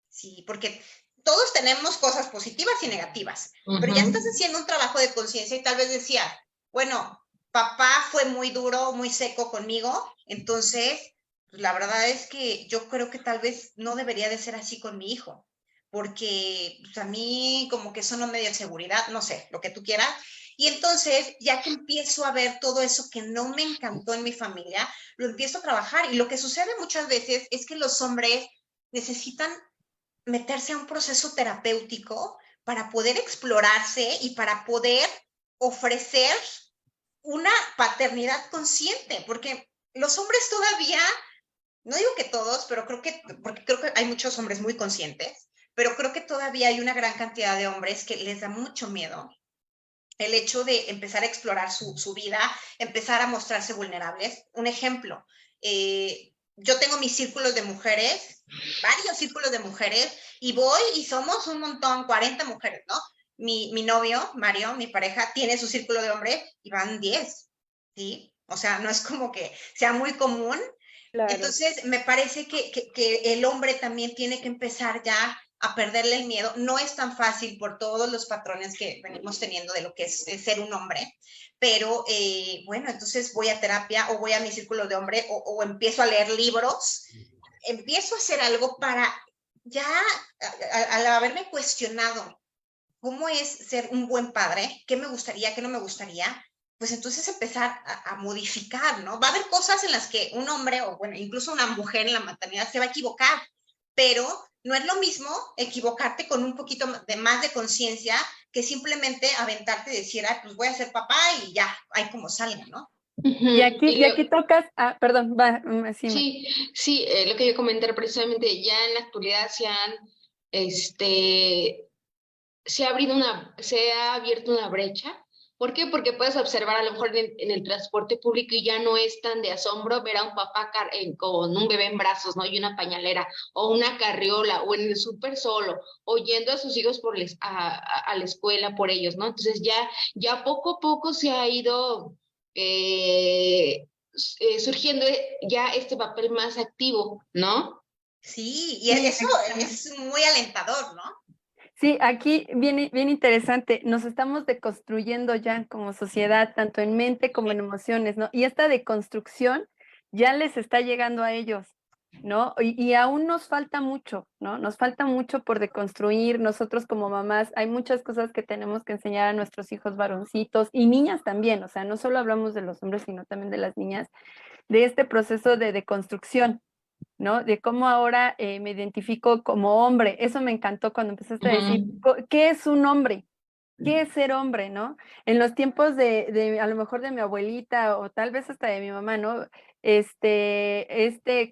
Sí, porque todos tenemos cosas positivas y negativas, pero ya estás haciendo un trabajo de conciencia y tal vez decía, bueno, papá fue muy duro, muy seco conmigo, entonces pues, la verdad es que yo creo que tal vez no debería de ser así con mi hijo, porque pues, a mí como que eso no me dio seguridad, no sé, lo que tú quieras. Y entonces, ya que empiezo a ver todo eso que no me encantó en mi familia, lo empiezo a trabajar. Y lo que sucede muchas veces es que los hombres necesitan meterse a un proceso terapéutico para poder explorarse y para poder ofrecer una paternidad consciente, porque los hombres todavía, no digo que todos, pero porque creo que hay muchos hombres muy conscientes, pero creo que todavía hay una gran cantidad de hombres que les da mucho miedo el hecho de empezar a explorar su vida, empezar a mostrarse vulnerables. Un ejemplo, yo tengo mis círculos de mujeres, varios círculos de mujeres, y voy y somos un montón, 40 mujeres, ¿no? Mi novio, Mario, mi pareja, tiene su círculo de hombres y van 10, ¿sí? O sea, no es como que sea muy común. Claro. Entonces, me parece que el hombre también tiene que empezar ya a perderle el miedo. No es tan fácil por todos los patrones que venimos teniendo de lo que es ser un hombre, pero bueno, entonces voy a terapia o voy a mi círculo de hombre o empiezo a leer libros, empiezo a hacer algo para ya, al haberme cuestionado cómo es ser un buen padre, qué me gustaría, qué no me gustaría, pues entonces empezar a modificar, ¿no? Va a haber cosas en las que un hombre o, bueno, incluso una mujer en la maternidad se va a equivocar, pero no es lo mismo equivocarte con un poquito de más de conciencia que simplemente aventarte y decir, ay, pues voy a ser papá y ya, ahí como salga, ¿no? Y aquí tocas, perdón, va, sí, sí, lo que yo comentar precisamente, ya en la actualidad se ha abierto una brecha. ¿Por qué? Porque puedes observar a lo mejor en el transporte público y ya no es tan de asombro ver a un papá con un bebé en brazos, ¿no? Y una pañalera, o una carriola, o en el súper solo, o yendo a sus hijos a la escuela por ellos, ¿no? Entonces ya poco a poco se ha ido surgiendo ya este papel más activo, ¿no? Sí, y eso es muy alentador, ¿no? Sí, aquí bien interesante. Nos estamos deconstruyendo ya como sociedad, tanto en mente como en emociones, ¿no? Y esta deconstrucción ya les está llegando a ellos, ¿no? Y aún nos falta mucho, ¿no? Nos falta mucho por deconstruir. Nosotros como mamás, hay muchas cosas que tenemos que enseñar a nuestros hijos varoncitos y niñas también, o sea, no solo hablamos de los hombres, sino también de las niñas, de este proceso de deconstrucción, ¿no? De cómo ahora me identifico como hombre. Eso me encantó cuando empezaste a decir, ¿qué es un hombre? ¿Qué es ser hombre, no? En los tiempos a lo mejor de mi abuelita o tal vez hasta de mi mamá, ¿no?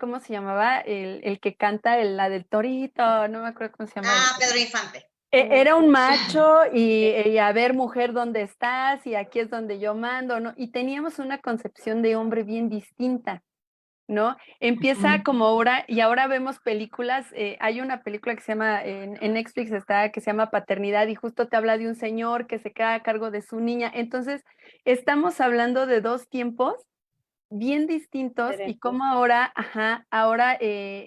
¿Cómo se llamaba? El que canta la del torito, no me acuerdo cómo se llama. Pedro Infante. Era un macho y a ver, mujer, ¿dónde estás? Y aquí es donde yo mando, ¿no? Y teníamos una concepción de hombre bien distinta, ¿no? Empieza como ahora, y ahora vemos películas, hay una película que se llama, en Netflix está, que se llama Paternidad, y justo te habla de un señor que se queda a cargo de su niña. Entonces, estamos hablando de dos tiempos bien distintos y cómo ahora,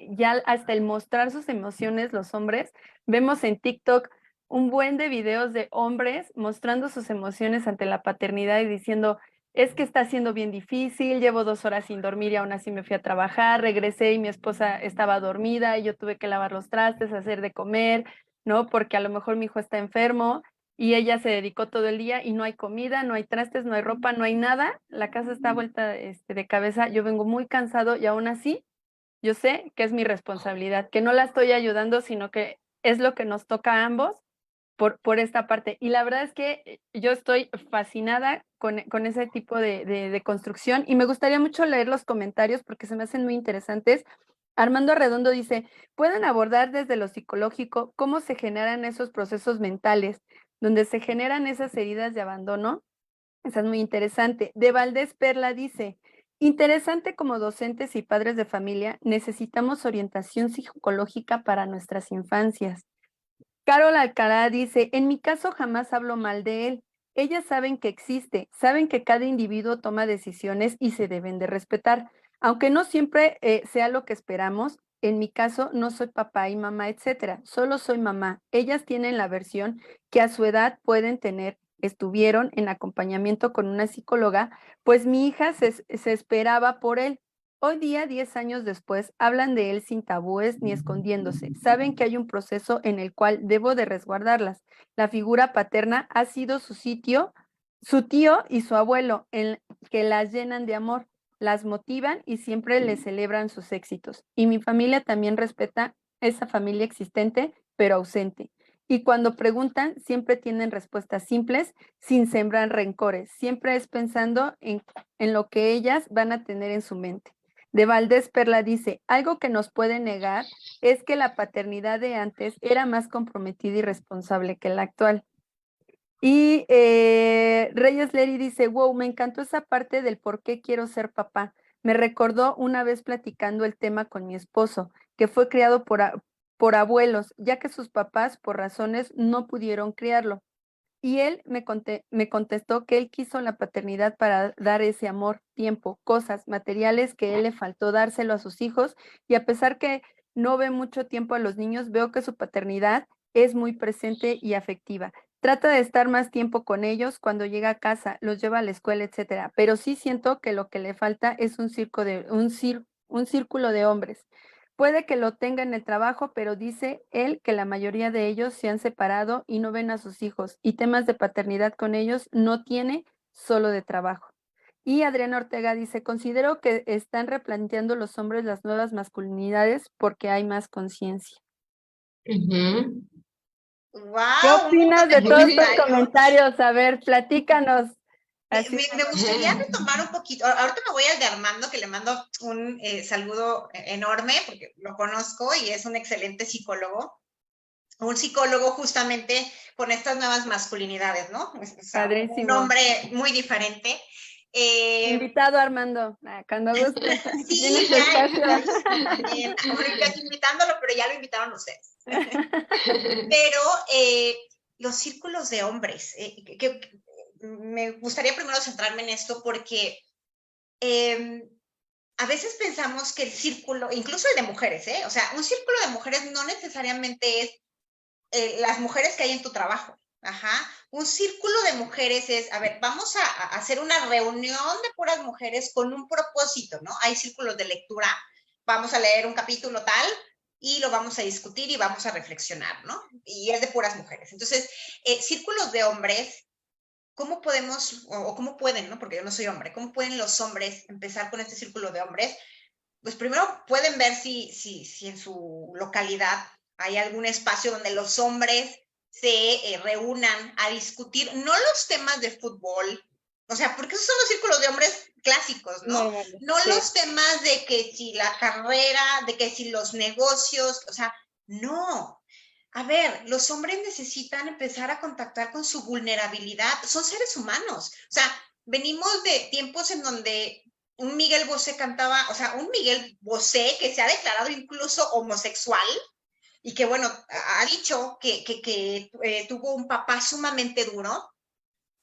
ya hasta el mostrar sus emociones, los hombres, vemos en TikTok un buen de videos de hombres mostrando sus emociones ante la paternidad y diciendo, es que está siendo bien difícil, llevo 2 horas sin dormir y aún así me fui a trabajar, regresé y mi esposa estaba dormida y yo tuve que lavar los trastes, hacer de comer, ¿no? Porque a lo mejor mi hijo está enfermo y ella se dedicó todo el día y no hay comida, no hay trastes, no hay ropa, no hay nada, la casa está vuelta de cabeza, yo vengo muy cansado y aún así yo sé que es mi responsabilidad, que no la estoy ayudando, sino que es lo que nos toca a ambos por esta parte. Y la verdad es que yo estoy fascinada con ese tipo de construcción y me gustaría mucho leer los comentarios porque se me hacen muy interesantes. Armando Arredondo dice, pueden abordar desde lo psicológico cómo se generan esos procesos mentales, donde se generan esas heridas de abandono. Esa es muy interesante. De Valdés Perla dice, interesante como docentes y padres de familia, necesitamos orientación psicológica para nuestras infancias. Carol Alcalá dice, en mi caso jamás hablo mal de él. Ellas saben que existe, saben que cada individuo toma decisiones y se deben de respetar. Aunque no siempre sea lo que esperamos, en mi caso no soy papá y mamá, etcétera. Solo soy mamá. Ellas tienen la versión que a su edad pueden tener. Estuvieron en acompañamiento con una psicóloga, pues mi hija se esperaba por él. Hoy día, 10 años después, hablan de él sin tabúes ni escondiéndose. Saben que hay un proceso en el cual debo de resguardarlas. La figura paterna ha sido su tío y su abuelo, en que las llenan de amor, las motivan y siempre les celebran sus éxitos. Y mi familia también respeta esa familia existente, pero ausente. Y cuando preguntan, siempre tienen respuestas simples, sin sembrar rencores. Siempre es pensando en lo que ellas van a tener en su mente. De Valdés Perla dice, algo que nos puede negar es que la paternidad de antes era más comprometida y responsable que la actual. Y Reyes Leri dice, wow, me encantó esa parte del por qué quiero ser papá. Me recordó una vez platicando el tema con mi esposo, que fue criado por abuelos, ya que sus papás, por razones, no pudieron criarlo. Y él me contestó que él quiso la paternidad para dar ese amor, tiempo, cosas, materiales que él le faltó dárselo a sus hijos. Y a pesar que no ve mucho tiempo a los niños, veo que su paternidad es muy presente y afectiva. Trata de estar más tiempo con ellos cuando llega a casa, los lleva a la escuela, etcétera. Pero sí siento que lo que le falta es un círculo de hombres. Puede que lo tenga en el trabajo, pero dice él que la mayoría de ellos se han separado y no ven a sus hijos, y temas de paternidad con ellos no tiene, solo de trabajo. Y Adriana Ortega dice, considero que están replanteando los hombres las nuevas masculinidades porque hay más conciencia. Ujú. ¿Qué Wow, un opinas montón de de todos estos comentarios. comentarios? A ver, platícanos. Así. Me gustaría retomar un poquito. Ahorita me voy al de Armando, que le mando un saludo enorme, porque lo conozco y es un excelente psicólogo. Un psicólogo justamente con estas nuevas masculinidades, ¿no? O sea, un Padrísimo. hombre muy diferente. Invitado Armando, cuando guste. Sí, Tienes tu ya, espacio. también. Bueno, yo invitándolo, pero ya lo invitaron ustedes. Pero los círculos de hombres, que me gustaría primero centrarme en esto porque a veces pensamos que el círculo, incluso el de mujeres, o sea, un círculo de mujeres no necesariamente es las mujeres que hay en tu trabajo. Ajá. Un círculo de mujeres es, a ver, vamos a hacer una reunión de puras mujeres con un propósito, ¿no? Hay círculos de lectura, vamos a leer un capítulo tal y lo vamos a discutir y vamos a reflexionar, ¿no? Y es de puras mujeres. Entonces, círculos de hombres, ¿cómo podemos, o cómo pueden, ¿no? Porque yo no soy hombre, ¿cómo pueden los hombres empezar con este círculo de hombres? Pues primero pueden ver si en su localidad hay algún espacio donde los hombres se reúnan a discutir, no los temas de fútbol, o sea, porque esos son los círculos de hombres clásicos, ¿no? Normales, No sí. los temas de que si la carrera, de que si los negocios, o sea, no. A ver, los hombres necesitan empezar a contactar con su vulnerabilidad, son seres humanos, o sea, venimos de tiempos en donde un Miguel Bosé cantaba, o sea, un Miguel Bosé que se ha declarado incluso homosexual y que, bueno, ha dicho que tuvo un papá sumamente duro,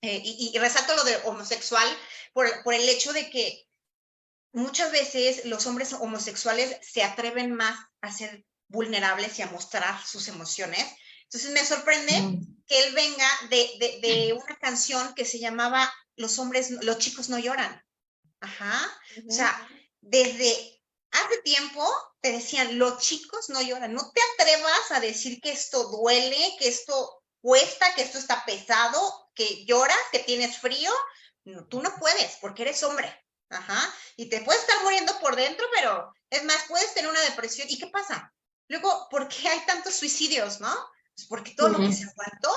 y resalto lo de homosexual por el hecho de que muchas veces los hombres homosexuales se atreven más a ser vulnerables y a mostrar sus emociones. Entonces me sorprende que él venga de una canción que se llamaba Los chicos no lloran. Ajá. O sea, desde hace tiempo te decían, los chicos no lloran. No te atrevas a decir que esto duele, que esto cuesta, que esto está pesado, que lloras, que tienes frío. No, tú no puedes porque eres hombre. Ajá. Y te puedes estar muriendo por dentro, pero es más, puedes tener una depresión. ¿Y qué pasa? Luego, ¿por qué hay tantos suicidios, no? Pues porque todo lo que se aguantó.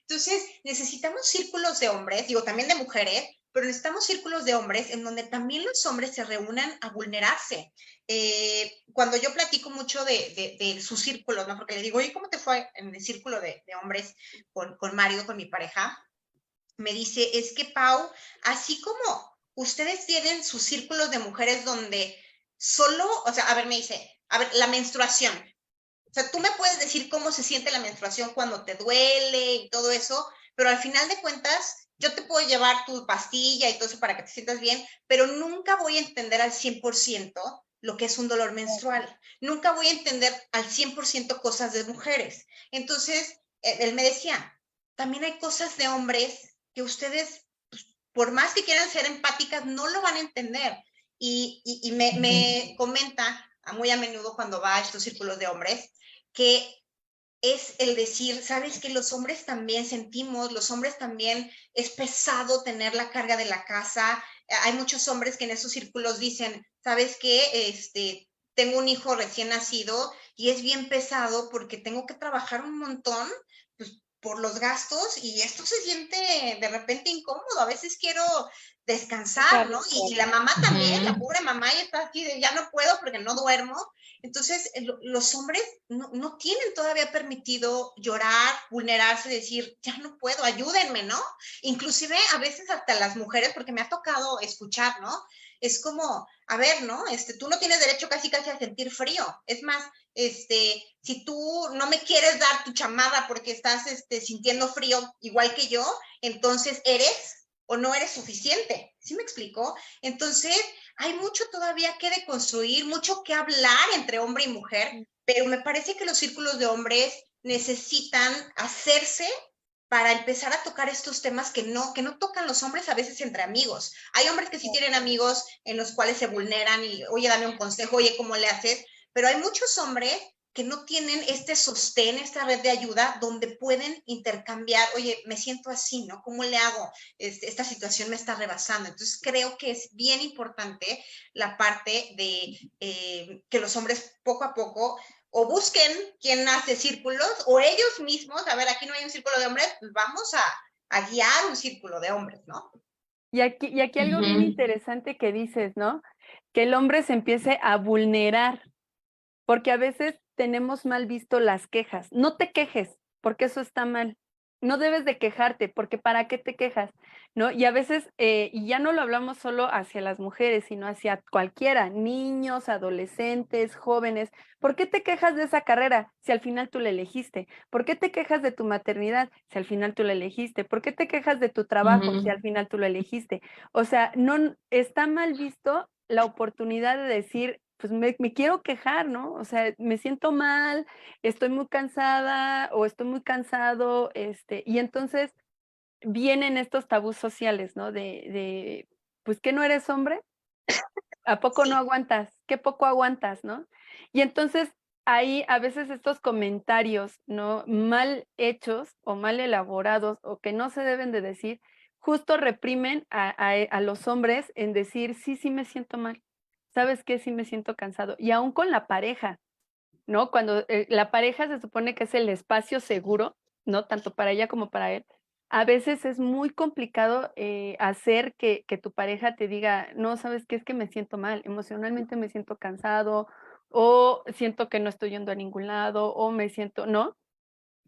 Entonces, necesitamos círculos de hombres, digo, también de mujeres, pero necesitamos círculos de hombres en donde también los hombres se reúnan a vulnerarse. Cuando yo platico mucho de sus círculos, ¿no? Porque le digo, oye, ¿cómo te fue en el círculo de hombres con Mario, con mi pareja? Me dice, es que Pau, así como ustedes tienen sus círculos de mujeres donde solo, o sea, a ver, me dice, a ver, la menstruación. O sea, tú me puedes decir cómo se siente la menstruación cuando te duele y todo eso, pero al final de cuentas, yo te puedo llevar tu pastilla y todo eso para que te sientas bien, pero nunca voy a entender al 100% lo que es un dolor menstrual. Nunca voy a entender al 100% cosas de mujeres. Entonces, él me decía, también hay cosas de hombres que ustedes, pues, por más que quieran ser empáticas, no lo van a entender. Y me comenta muy a menudo cuando va a estos círculos de hombres, que es el decir, sabes que los hombres también sentimos, los hombres también es pesado tener la carga de la casa. Hay muchos hombres que en esos círculos dicen, sabes que tengo un hijo recién nacido y es bien pesado porque tengo que trabajar un montón, por los gastos y esto se siente de repente incómodo. A veces quiero descansar, ¿no? Y la mamá también, la pobre mamá, ya está así de ya no puedo porque no duermo. Entonces, los hombres no tienen todavía permitido llorar, vulnerarse, decir, ya no puedo, ayúdenme, ¿no? Inclusive a veces hasta las mujeres, porque me ha tocado escuchar, ¿no? Es como, a ver, ¿no? Tú no tienes derecho casi a sentir frío. Es más, si tú no me quieres dar tu chamarra porque estás sintiendo frío igual que yo, entonces eres o no eres suficiente. ¿Sí me explico? Entonces, hay mucho todavía que deconstruir, mucho que hablar entre hombre y mujer, pero me parece que los círculos de hombres necesitan hacerse para empezar a tocar estos temas que no tocan los hombres a veces entre amigos. Hay hombres que sí tienen amigos en los cuales se vulneran y, oye, dame un consejo, oye, ¿cómo le haces? Pero hay muchos hombres que no tienen este sostén, esta red de ayuda donde pueden intercambiar, oye, me siento así, ¿no? ¿Cómo le hago? Esta situación me está rebasando. Entonces creo que es bien importante la parte de que los hombres poco a poco o busquen quién hace círculos o ellos mismos, a ver, aquí no hay un círculo de hombres, pues vamos a guiar un círculo de hombres, ¿no? Y aquí algo bien interesante que dices, ¿no? Que el hombre se empiece a vulnerar, porque a veces tenemos mal visto las quejas. No te quejes, porque eso está mal. No debes de quejarte, porque ¿para qué te quejas? ¿No? Y a veces, y ya no lo hablamos solo hacia las mujeres, sino hacia cualquiera, niños, adolescentes, jóvenes. ¿Por qué te quejas de esa carrera si al final tú la elegiste? ¿Por qué te quejas de tu maternidad si al final tú la elegiste? ¿Por qué te quejas de tu trabajo si al final tú lo elegiste? O sea, no está mal visto la oportunidad de decir, pues me quiero quejar, ¿no? O sea, me siento mal, estoy muy cansada o estoy muy cansado, y entonces vienen estos tabús sociales, ¿no? Pues, ¿qué no eres hombre? ¿A poco no aguantas? ¿Qué poco aguantas, no? Y entonces ahí a veces estos comentarios, ¿no? Mal hechos o mal elaborados o que no se deben de decir, justo reprimen a los hombres en decir, sí, sí me siento mal. ¿Sabes qué? Sí me siento cansado. Y aún con la pareja, ¿no? Cuando la pareja se supone que es el espacio seguro, ¿no? Tanto para ella como para él. A veces es muy complicado hacer que tu pareja te diga, no, ¿sabes qué? Es que me siento mal, emocionalmente me siento cansado, o siento que no estoy yendo a ningún lado, o me siento, ¿no?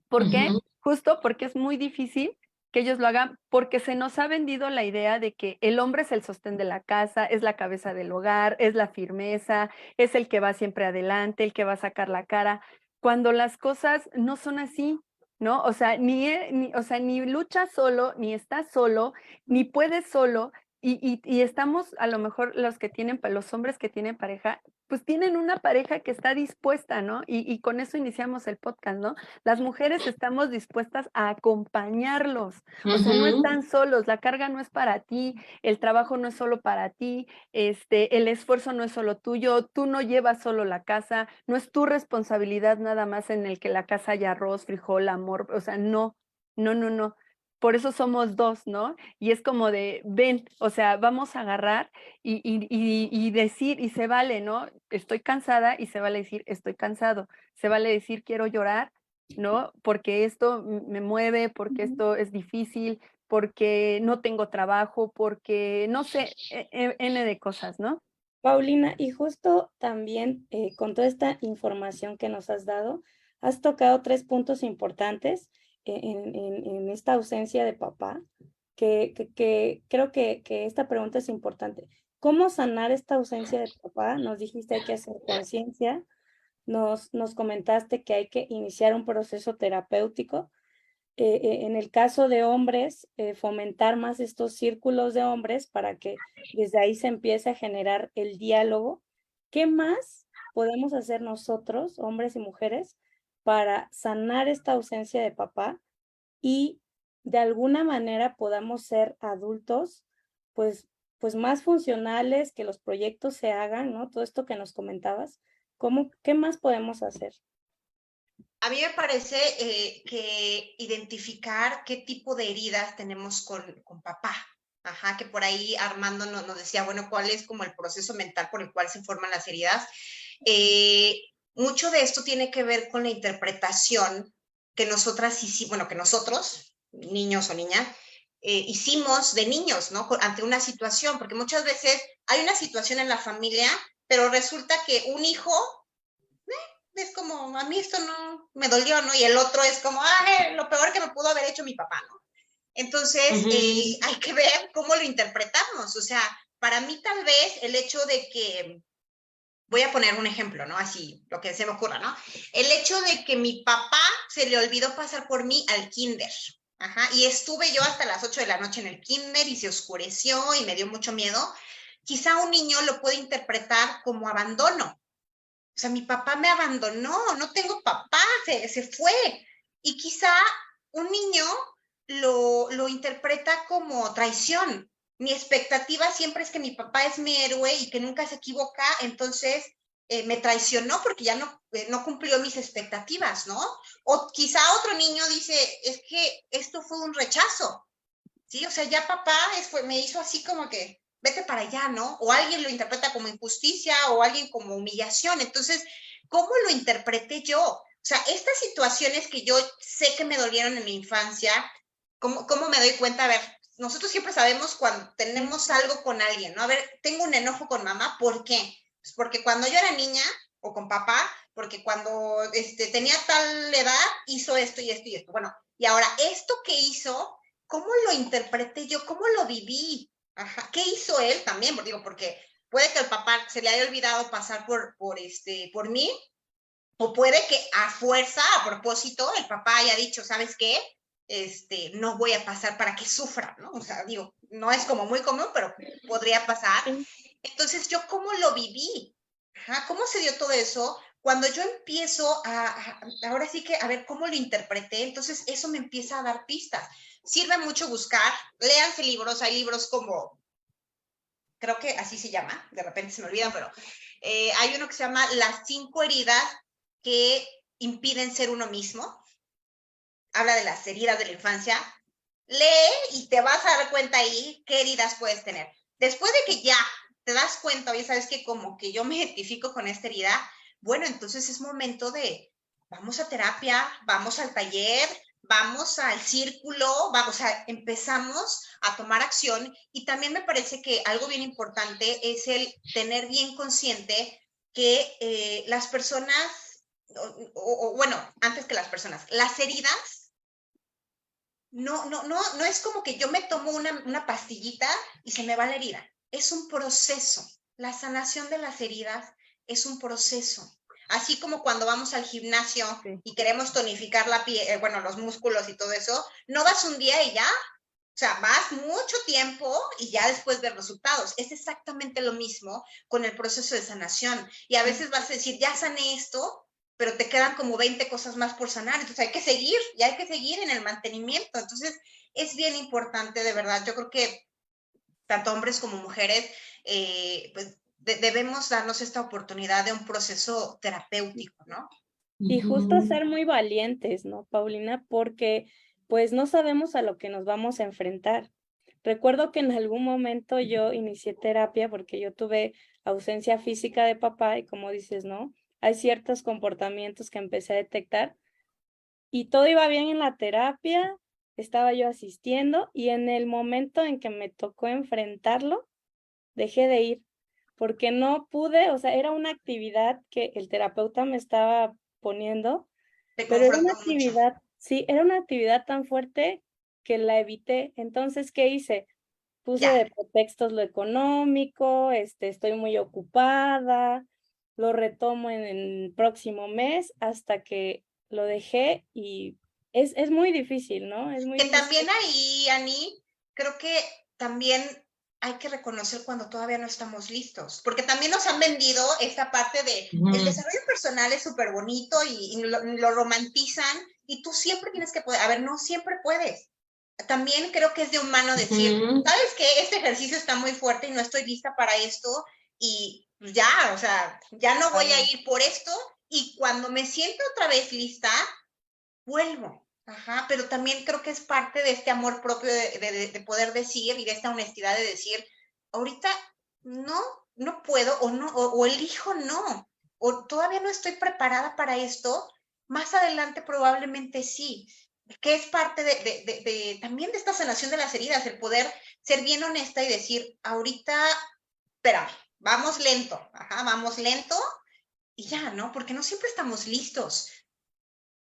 ¿Por qué? Justo porque es muy difícil que ellos lo hagan, porque se nos ha vendido la idea de que el hombre es el sostén de la casa, es la cabeza del hogar, es la firmeza, es el que va siempre adelante, el que va a sacar la cara, cuando las cosas no son así, ¿no? O sea, ni luchas solo, ni estás solo, ni puedes solo, y estamos, a lo mejor los hombres que tienen pareja, pues tienen una pareja que está dispuesta, ¿no? Y con eso iniciamos el podcast, ¿no? Las mujeres estamos dispuestas a acompañarlos, o sea, no están solos, la carga no es para ti, el trabajo no es solo para ti, el esfuerzo no es solo tuyo, tú no llevas solo la casa, no es tu responsabilidad nada más en el que la casa haya arroz, frijol, amor, o sea, no, no, no, no. Por eso somos dos, ¿no? Y es como de, ven, o sea, vamos a agarrar y decir, y se vale, ¿no? Estoy cansada y se vale decir, estoy cansado. Se vale decir, quiero llorar, ¿no? Porque esto me mueve, porque esto es difícil, porque no tengo trabajo, porque no sé, N de cosas, ¿no? Paulina, y justo también con toda esta información que nos has dado, has tocado 3 puntos importantes en esta ausencia de papá, que creo que esta pregunta es importante. ¿Cómo sanar esta ausencia de papá? Nos dijiste hay que hacer conciencia, nos comentaste que hay que iniciar un proceso terapéutico. En el caso de hombres, fomentar más estos círculos de hombres para que desde ahí se empiece a generar el diálogo. ¿Qué más podemos hacer nosotros, hombres y mujeres, para sanar esta ausencia de papá y de alguna manera podamos ser adultos, pues más funcionales, que los proyectos se hagan, ¿no? Todo esto que nos comentabas, ¿qué más podemos hacer? A mí me parece que identificar qué tipo de heridas tenemos con papá. Ajá, que por ahí Armando nos decía, bueno, ¿cuál es como el proceso mental por el cual se forman las heridas? Mucho de esto tiene que ver con la interpretación que nosotras hicimos, bueno, que nosotros, niños o niñas, hicimos de niños, ¿no? Ante una situación, porque muchas veces hay una situación en la familia, pero resulta que un hijo es como, a mí esto no me dolió, ¿no? Y el otro es como, ay, lo peor que me pudo haber hecho mi papá, ¿no? Entonces, hay que ver cómo lo interpretamos. O sea, para mí tal vez el hecho de que, voy a poner un ejemplo, ¿no? Así, lo que se me ocurra, ¿no? El hecho de que mi papá se le olvidó pasar por mí al kinder. Ajá, y estuve yo hasta las 8 de la noche en el kinder y se oscureció y me dio mucho miedo. Quizá un niño lo puede interpretar como abandono. O sea, mi papá me abandonó, no tengo papá, se fue. Y quizá un niño lo interpreta como traición. Mi expectativa siempre es que mi papá es mi héroe y que nunca se equivoca, entonces me traicionó porque ya no cumplió mis expectativas, ¿no? O quizá otro niño dice, es que esto fue un rechazo, ¿sí? O sea, ya papá me hizo así como que, vete para allá, ¿no? O alguien lo interpreta como injusticia o alguien como humillación. Entonces, ¿cómo lo interpreté yo? O sea, estas situaciones que yo sé que me dolieron en mi infancia, ¿cómo me doy cuenta? A ver, nosotros siempre sabemos cuando tenemos algo con alguien, ¿no? A ver, tengo un enojo con mamá, ¿por qué? Pues porque cuando yo era niña, o con papá, porque cuando tenía tal edad, hizo esto y esto y esto. Bueno, y ahora, esto que hizo, ¿cómo lo interpreté yo? ¿Cómo lo viví? Ajá. ¿Qué hizo él también? Porque puede que el papá se le haya olvidado pasar por mí, o puede que a fuerza, a propósito, el papá haya dicho, ¿sabes qué? No voy a pasar para que sufra, ¿no? O sea, digo, no es como muy común, pero podría pasar. Entonces, ¿yo cómo lo viví? Ajá, ¿cómo se dio todo eso? Cuando yo empiezo ahora sí que, a ver, ¿cómo lo interpreté? Entonces, eso me empieza a dar pistas. Sirve mucho buscar, léanse libros, hay libros como, creo que así se llama, de repente se me olvidan, pero hay uno que se llama Las 5 heridas que impiden ser uno mismo. Habla de las heridas de la infancia. Lee y te vas a dar cuenta ahí qué heridas puedes tener. Después de que ya te das cuenta, oye, sabes que como que yo me identifico con esta herida, bueno, entonces es momento de, vamos a terapia, vamos al taller, vamos al círculo, vamos a, empezamos a tomar acción. Y también me parece que algo bien importante es el tener bien consciente que las personas, bueno, antes que las personas, las heridas no es como que yo me tomo una pastillita y se me va la herida. Es un proceso. La sanación de las heridas es un proceso. Así como cuando vamos al gimnasio y queremos tonificar la piel, bueno, los músculos y todo eso, no vas un día y ya. O sea, vas mucho tiempo y ya después ves resultados. Es exactamente lo mismo con el proceso de sanación. Y a veces vas a decir, ya sané esto, pero te quedan como 20 cosas más por sanar. Entonces hay que seguir, y hay que seguir en el mantenimiento. Entonces es bien importante, de verdad. Yo creo que tanto hombres como mujeres, pues debemos darnos esta oportunidad de un proceso terapéutico, ¿no? Y justo ser muy valientes, ¿no, Paulina? Porque pues no sabemos a lo que nos vamos a enfrentar. Recuerdo que en algún momento yo inicié terapia porque yo tuve ausencia física de papá y como dices, ¿no? Hay ciertos comportamientos que empecé a detectar y todo iba bien en la terapia, estaba yo asistiendo y en el momento en que me tocó enfrentarlo, dejé de ir porque no pude, o sea, era una actividad que el terapeuta me estaba poniendo, pero era una actividad, sí, era una actividad tan fuerte que la evité. Entonces, ¿qué hice? Puse de pretextos lo económico, estoy muy ocupada, lo retomo en el próximo mes hasta que lo dejé y es muy difícil, ¿no? Es muy que difícil. también ahí, Ani, creo que también hay que reconocer cuando todavía no estamos listos, porque también nos han vendido esta parte de el desarrollo personal es súper bonito y lo romantizan y tú siempre tienes que poder, a ver, no siempre puedes. También creo que es de humano decir, ¿sabes qué? Este ejercicio está muy fuerte y no estoy lista para esto y ya, o sea, ya no voy a ir por esto y cuando me siento otra vez lista, vuelvo. Ajá, pero también creo que es parte de este amor propio de poder decir y de esta honestidad de decir, ahorita no puedo o elijo no, o todavía no estoy preparada para esto más adelante probablemente sí, que es parte también de esta sanación de las heridas, el poder ser bien honesta y decir, ahorita, espérame, vamos lento, vamos lento y ya, ¿no? Porque no siempre estamos listos.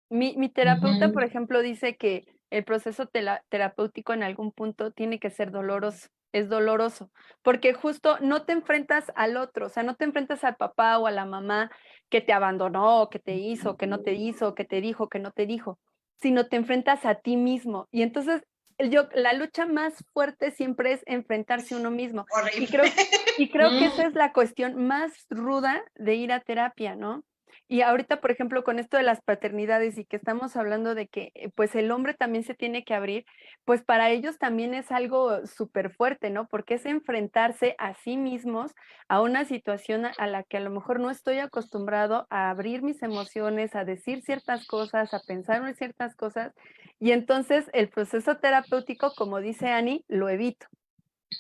Mi terapeuta, por ejemplo, dice que el proceso terapéutico en algún punto tiene que ser doloroso, es doloroso, porque justo no te enfrentas al otro, o sea, no te enfrentas al papá o a la mamá que te abandonó, que te hizo, que no te hizo, que te dijo, que no te dijo, sino te enfrentas a ti mismo. Y entonces la lucha más fuerte siempre es enfrentarse a uno mismo. Horrible. Y creo que esa es la cuestión más ruda de ir a terapia, ¿no? Y ahorita, por ejemplo, con esto de las paternidades y que estamos hablando de que pues el hombre también se tiene que abrir, pues para ellos también es algo súper fuerte, ¿no? Porque es enfrentarse a sí mismos a una situación a la que a lo mejor no estoy acostumbrado a abrir mis emociones, a decir ciertas cosas, a pensar en ciertas cosas. Y entonces el proceso terapéutico, como dice Annie, lo evito.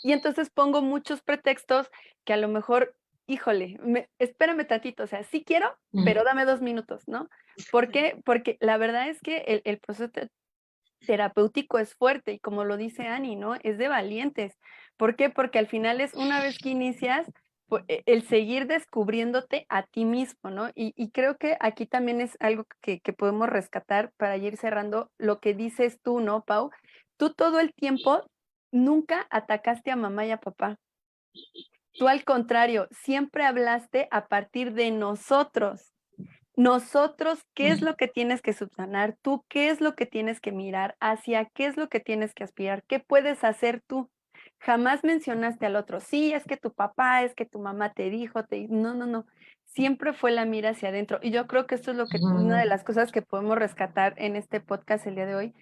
Y entonces pongo muchos pretextos que a lo mejor, híjole, espérame tantito, o sea, sí quiero, pero dame 2 minutos, ¿no? ¿Por qué? Porque la verdad es que el proceso terapéutico es fuerte y como lo dice Annie, ¿no? Es de valientes. ¿Por qué? Porque al final es una vez que inicias, el seguir descubriéndote a ti mismo, ¿no? Y creo que aquí también es algo que podemos rescatar para ir cerrando lo que dices tú, ¿no, Pau? Tú todo el tiempo nunca atacaste a mamá y a papá. Tú al contrario, siempre hablaste a partir de nosotros. Nosotros, ¿qué es lo que tienes que subsanar? Tú, ¿qué es lo que tienes que mirar? ¿Hacia qué es lo que tienes que aspirar? ¿Qué puedes hacer tú? Jamás mencionaste al otro. Sí, es que tu papá, es que tu mamá te dijo, no, no, no. Siempre fue la mira hacia adentro. Y yo creo que esto es lo que, una de las cosas que podemos rescatar en este podcast el día de hoy,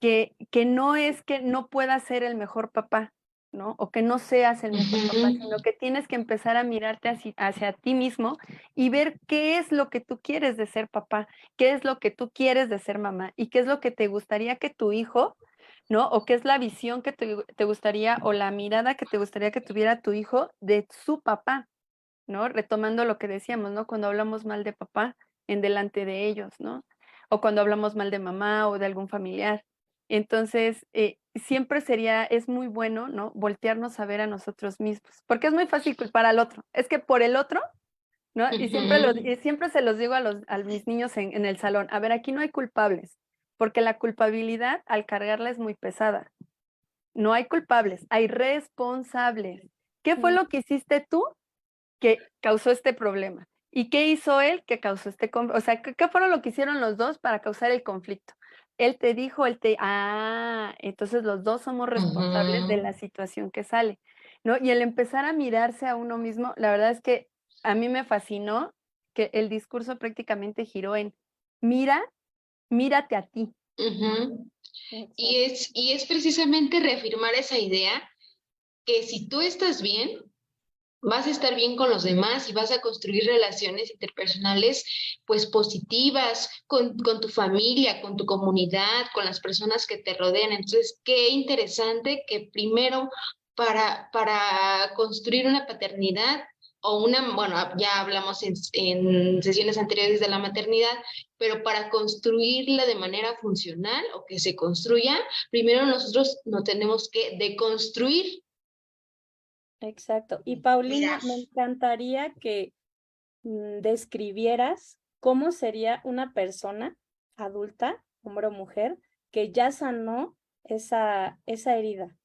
que no es que no puedas ser el mejor papá, ¿no? O que no seas el mejor papá, sino que tienes que empezar a mirarte hacia ti mismo y ver qué es lo que tú quieres de ser papá, qué es lo que tú quieres de ser mamá y qué es lo que te gustaría que tu hijo, ¿no? O qué es la visión que te gustaría o la mirada que te gustaría que tuviera tu hijo de su papá, ¿no? Retomando lo que decíamos, ¿no? Cuando hablamos mal de papá en delante de ellos, ¿no? O cuando hablamos mal de mamá o de algún familiar. Entonces, siempre es muy bueno, ¿no? Voltearnos a ver a nosotros mismos, porque es muy fácil culpar al otro. Es que por el otro, ¿no? Y siempre se los digo a mis niños en el salón, a ver, aquí no hay culpables, porque la culpabilidad al cargarla es muy pesada. No hay culpables, hay responsables. ¿Qué fue lo que hiciste tú que causó este problema? ¿Y qué hizo él que causó este conflicto? O sea, ¿qué fueron lo que hicieron los dos para causar el conflicto? Él te dijo, entonces los dos somos responsables de la situación que sale, ¿no? Y el empezar a mirarse a uno mismo, la verdad es que a mí me fascinó que el discurso prácticamente giró en mírate a ti. Y es precisamente reafirmar esa idea que si tú estás bien, vas a estar bien con los demás y vas a construir relaciones interpersonales pues positivas con tu familia, con tu comunidad, con las personas que te rodean. Entonces, qué interesante que primero para construir una paternidad o bueno, ya hablamos en sesiones anteriores de la maternidad, pero para construirla de manera funcional o que se construya, primero nosotros no tenemos que deconstruir. Exacto. Y Paulina, me encantaría que describieras cómo sería una persona adulta, hombre o mujer, que ya sanó esa herida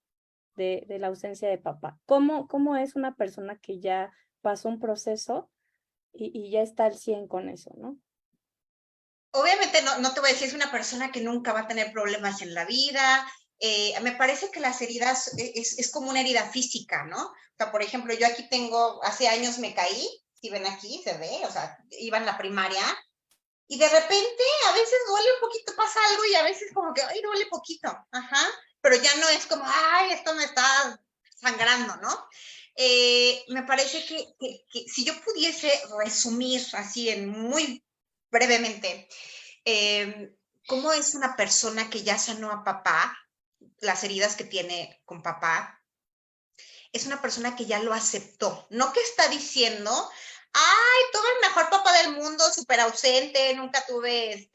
de la ausencia de papá. ¿Cómo es una persona que ya pasó un proceso y ya está al 100 con eso, ¿no? Obviamente no te voy a decir, es una persona que nunca va a tener problemas en la vida. Me parece que las heridas es como una herida física, ¿no? O sea, por ejemplo, yo aquí hace años me caí, si ven aquí, se ve, o sea, iba en la primaria, y de repente a veces duele un poquito, pasa algo, y a veces como que, ay, duele poquito, pero ya no es como, ay, esto me está sangrando, ¿no? Me parece que si yo pudiese resumir así muy brevemente, ¿cómo es una persona que ya sanó a papá, las heridas que tiene con papá? Es una persona que ya lo aceptó, no que está diciendo, ay, tuve el mejor papá del mundo, súper ausente, nunca tuve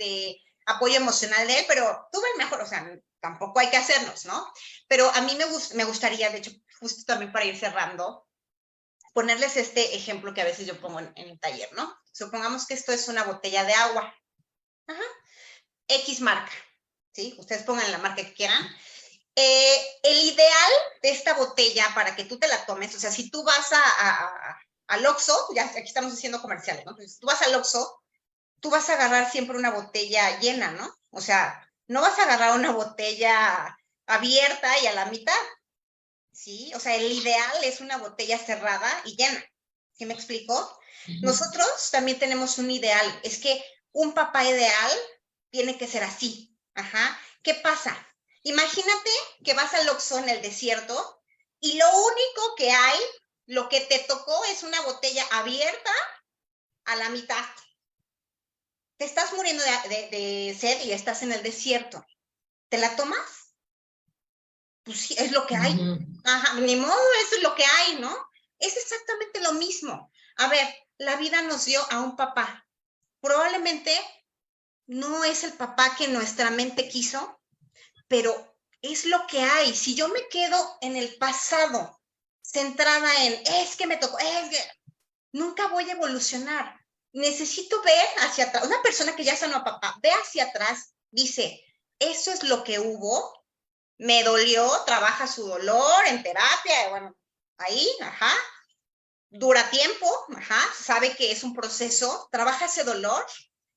apoyo emocional de él, pero tuve el mejor, o sea, tampoco hay que hacernos, ¿no? Pero a mí me gustaría, de hecho, justo también para ir cerrando, ponerles este ejemplo que a veces yo pongo en el taller, ¿no? Supongamos que esto es una botella de agua. Ajá. X marca, ¿sí? Ustedes pongan la marca que quieran. El ideal de esta botella para que tú te la tomes, o sea, si tú vas al Oxxo, ya aquí estamos haciendo comerciales, ¿no? Entonces, tú vas al Oxxo, tú vas a agarrar siempre una botella llena, ¿no? O sea, no vas a agarrar una botella abierta y a la mitad, ¿sí? O sea, el ideal es una botella cerrada y llena. ¿Sí me explico? Nosotros también tenemos un ideal, es que un papá ideal tiene que ser así. Ajá. ¿Qué pasa? Imagínate que vas al Oxxo en el desierto y lo único que hay, lo que te tocó es una botella abierta a la mitad. Te estás muriendo de sed y estás en el desierto. ¿Te la tomas? Pues sí, es lo que hay. Ajá, ni modo, eso es lo que hay, ¿no? Es exactamente lo mismo. A ver, la vida nos dio a un papá. Probablemente no es el papá que nuestra mente quiso, pero es lo que hay. Si yo me quedo en el pasado, centrada en, es que me tocó, nunca voy a evolucionar. Necesito ver hacia atrás. Una persona que ya sanó a papá, ve hacia atrás, dice, eso es lo que hubo, me dolió, trabaja su dolor en terapia, bueno, ahí, ajá, dura tiempo, ajá, sabe que es un proceso, trabaja ese dolor,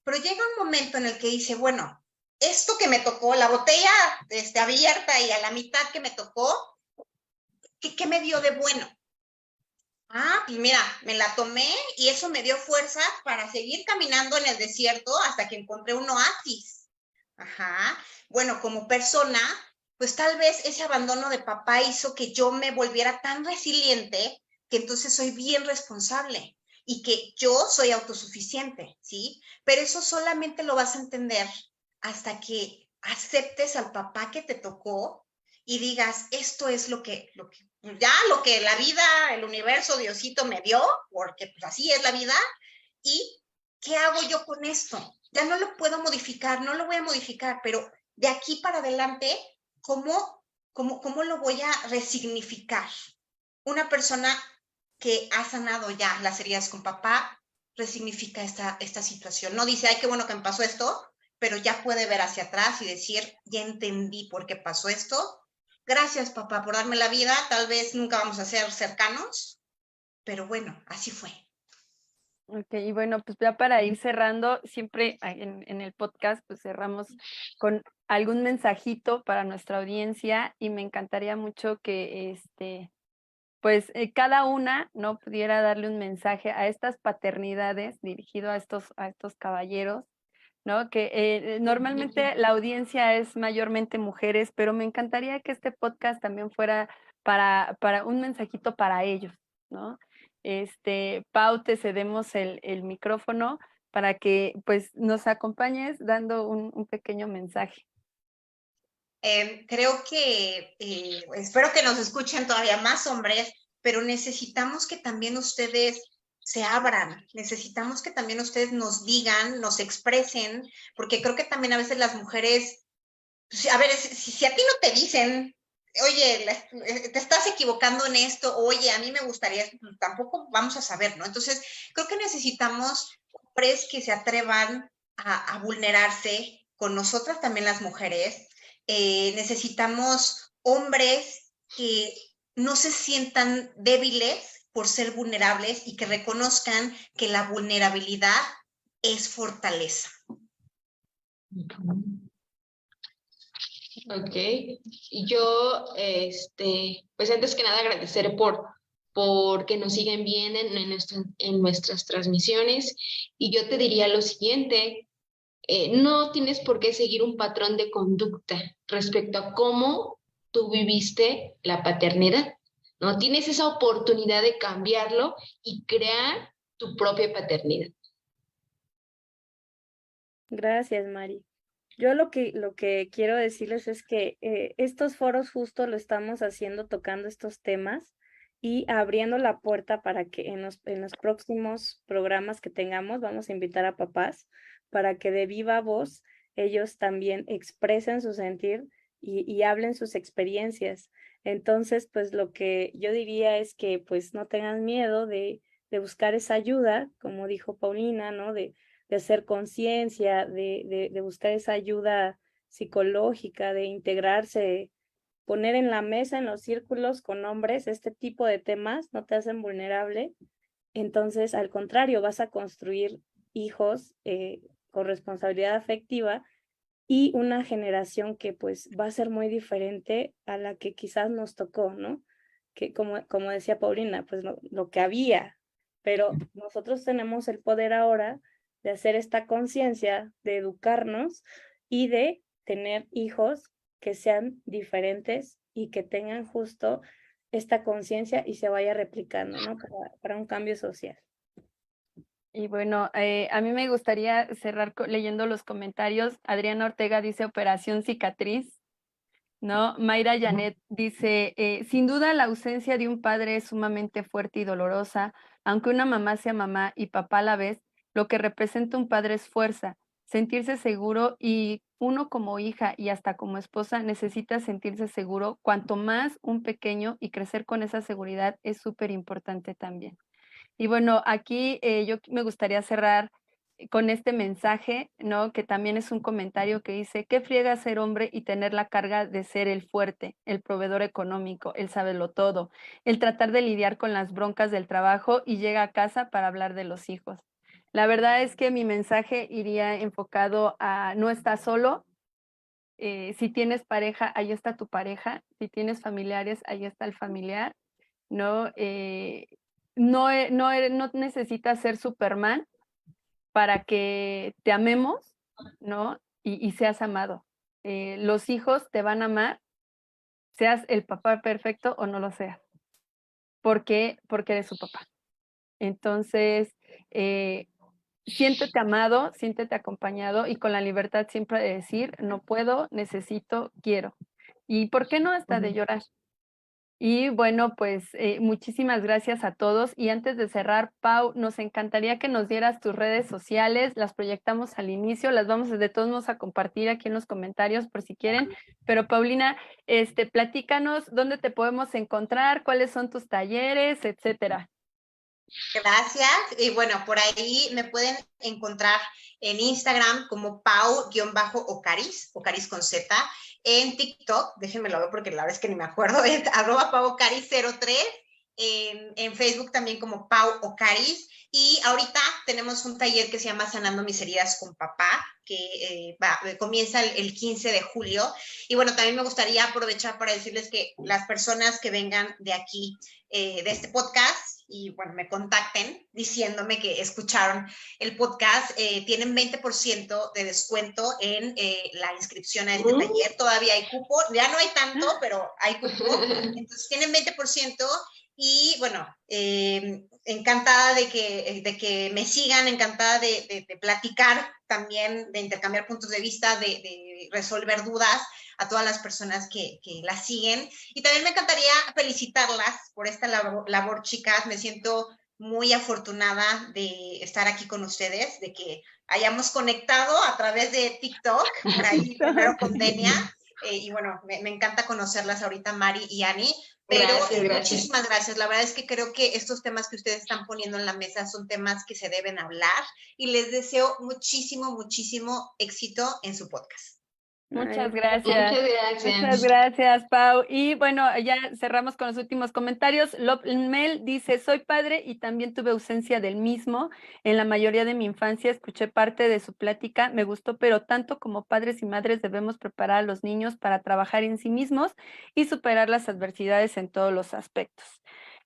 pero llega un momento en el que dice, bueno, esto que me tocó, la botella abierta y a la mitad que me tocó, ¿qué me dio de bueno? Ah, pues mira, me la tomé y eso me dio fuerza para seguir caminando en el desierto hasta que encontré un oasis. Ajá. Bueno, como persona, pues tal vez ese abandono de papá hizo que yo me volviera tan resiliente que entonces soy bien responsable y que yo soy autosuficiente, ¿sí? Pero eso solamente lo vas a entender hasta que aceptes al papá que te tocó y digas, esto es lo que la vida, el universo, Diosito me dio, porque pues así es la vida, y ¿qué hago yo con esto? Ya no lo puedo modificar, no lo voy a modificar, pero de aquí para adelante, ¿cómo lo voy a resignificar? Una persona que ha sanado ya las heridas con papá, resignifica esta situación. No dice, ay, qué bueno que me pasó esto, pero ya puede ver hacia atrás y decir, ya entendí por qué pasó esto. Gracias, papá, por darme la vida. Tal vez nunca vamos a ser cercanos, pero bueno, así fue. Ok, y bueno, pues ya para ir cerrando, siempre en el podcast, pues cerramos con algún mensajito para nuestra audiencia y me encantaría mucho que pues cada una no pudiera darle un mensaje a estas paternidades dirigido a estos caballeros, ¿no? Que normalmente la audiencia es mayormente mujeres, pero me encantaría que este podcast también fuera para un mensajito para ellos, ¿no? Pau, te cedemos el micrófono para que pues nos acompañes dando un pequeño mensaje. Creo que espero que nos escuchen todavía más hombres, pero necesitamos que también ustedes se abran, necesitamos que también ustedes nos digan, nos expresen, porque creo que también a veces las mujeres, pues, a ver, si a ti no te dicen, oye, te estás equivocando en esto, oye, a mí me gustaría, pues, tampoco vamos a saber, ¿no? Entonces, creo que necesitamos hombres que se atrevan a vulnerarse con nosotras también las mujeres. Necesitamos hombres que no se sientan débiles por ser vulnerables y que reconozcan que la vulnerabilidad es fortaleza. Ok, y yo, pues antes que nada agradecer por que nos siguen bien en nuestras transmisiones y yo te diría lo siguiente, no tienes por qué seguir un patrón de conducta respecto a cómo tú viviste la paternidad, ¿no? Tienes esa oportunidad de cambiarlo y crear tu propia paternidad. Gracias, Mari. Yo lo que quiero decirles es que estos foros justo lo estamos haciendo tocando estos temas y abriendo la puerta para que en los próximos programas que tengamos vamos a invitar a papás para que de viva voz ellos también expresen su sentir y hablen sus experiencias. Entonces, pues lo que yo diría es que pues no tengan miedo de buscar esa ayuda, como dijo Paulina, ¿no? De hacer conciencia, de buscar esa ayuda psicológica, de integrarse, poner en la mesa, en los círculos con hombres, este tipo de temas no te hacen vulnerable. Entonces, al contrario, vas a construir hijos con responsabilidad afectiva y una generación que pues va a ser muy diferente a la que quizás nos tocó, ¿no? Que como decía Paulina, pues lo que había, pero nosotros tenemos el poder ahora de hacer esta conciencia, de educarnos y de tener hijos que sean diferentes y que tengan justo esta conciencia y se vaya replicando, ¿no? Para un cambio social. Y bueno, a mí me gustaría cerrar leyendo los comentarios. Adriana Ortega dice Operación Cicatriz, ¿no? Mayra Janet dice, sin duda la ausencia de un padre es sumamente fuerte y dolorosa, aunque una mamá sea mamá y papá a la vez, lo que representa un padre es fuerza, sentirse seguro y uno como hija y hasta como esposa necesita sentirse seguro, cuanto más un pequeño y crecer con esa seguridad es súper importante también. Y bueno, aquí yo me gustaría cerrar con este mensaje, ¿no? Que también es un comentario que dice, ¿qué friega ser hombre y tener la carga de ser el fuerte, el proveedor económico, el saberlo todo, el tratar de lidiar con las broncas del trabajo y llega a casa para hablar de los hijos? La verdad es que mi mensaje iría enfocado a no estás solo. Si tienes pareja, ahí está tu pareja. Si tienes familiares, ahí está el familiar, ¿no? No necesitas ser Superman para que te amemos, ¿no? Y seas amado. Los hijos te van a amar, seas el papá perfecto o no lo seas. ¿Por qué? Porque eres su papá. Entonces, siéntete amado, siéntete acompañado y con la libertad siempre de decir, no puedo, necesito, quiero. ¿Y por qué no hasta de llorar? Y bueno, pues muchísimas gracias a todos. Y antes de cerrar, Pau, nos encantaría que nos dieras tus redes sociales, las proyectamos al inicio, las vamos de todos modos a compartir aquí en los comentarios por si quieren. Pero Paulina, platícanos dónde te podemos encontrar, cuáles son tus talleres, etcétera. Gracias. Y bueno, por ahí me pueden encontrar en Instagram como Pau-Ocaris, Ocaris con Z. En TikTok, déjenme lo ver porque la verdad es que ni me acuerdo, es @PauOcaris03. En Facebook también como Pau Ocaris. Y ahorita tenemos un taller que se llama Sanando mis heridas con papá, que comienza el 15 de julio. Y bueno, también me gustaría aprovechar para decirles que las personas que vengan de aquí, de este podcast, y bueno, me contacten diciéndome que escucharon el podcast, tienen 20% de descuento en la inscripción a este taller. Todavía hay cupo, ya no hay tanto, pero hay cupo. Entonces tienen 20%. Y bueno, encantada de que me sigan, encantada de platicar también, de intercambiar puntos de vista, de resolver dudas a todas las personas que las siguen. Y también me encantaría felicitarlas por esta labor, chicas. Me siento muy afortunada de estar aquí con ustedes, de que hayamos conectado a través de TikTok, por ahí primero con Denia. Y bueno, me encanta conocerlas ahorita, Mari y Ani. Pero gracias. Muchísimas gracias. La verdad es que creo que estos temas que ustedes están poniendo en la mesa son temas que se deben hablar y les deseo muchísimo, muchísimo éxito en su podcast. Muchas gracias. Muchas gracias. Muchas gracias, Pau. Y bueno, ya cerramos con los últimos comentarios. Mel dice, soy padre y también tuve ausencia del mismo. En la mayoría de mi infancia escuché parte de su plática, me gustó, pero tanto como padres y madres debemos preparar a los niños para trabajar en sí mismos y superar las adversidades en todos los aspectos.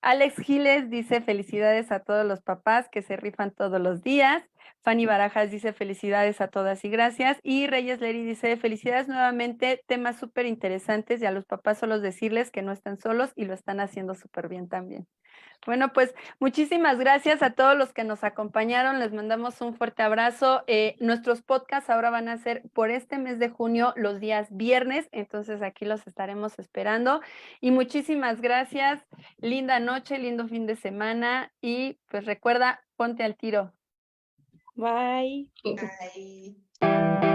Alex Giles dice, felicidades a todos los papás que se rifan todos los días. Fanny Barajas dice felicidades a todas y gracias. Y Reyes Leri dice felicidades nuevamente, temas súper interesantes y a los papás solo decirles que no están solos y lo están haciendo súper bien también. Bueno, pues muchísimas gracias a todos los que nos acompañaron. Les mandamos un fuerte abrazo. Nuestros podcasts ahora van a ser por este mes de junio los días viernes, entonces aquí los estaremos esperando. Y muchísimas gracias. Linda noche, lindo fin de semana y pues recuerda, ponte al tiro. Bye. Bye.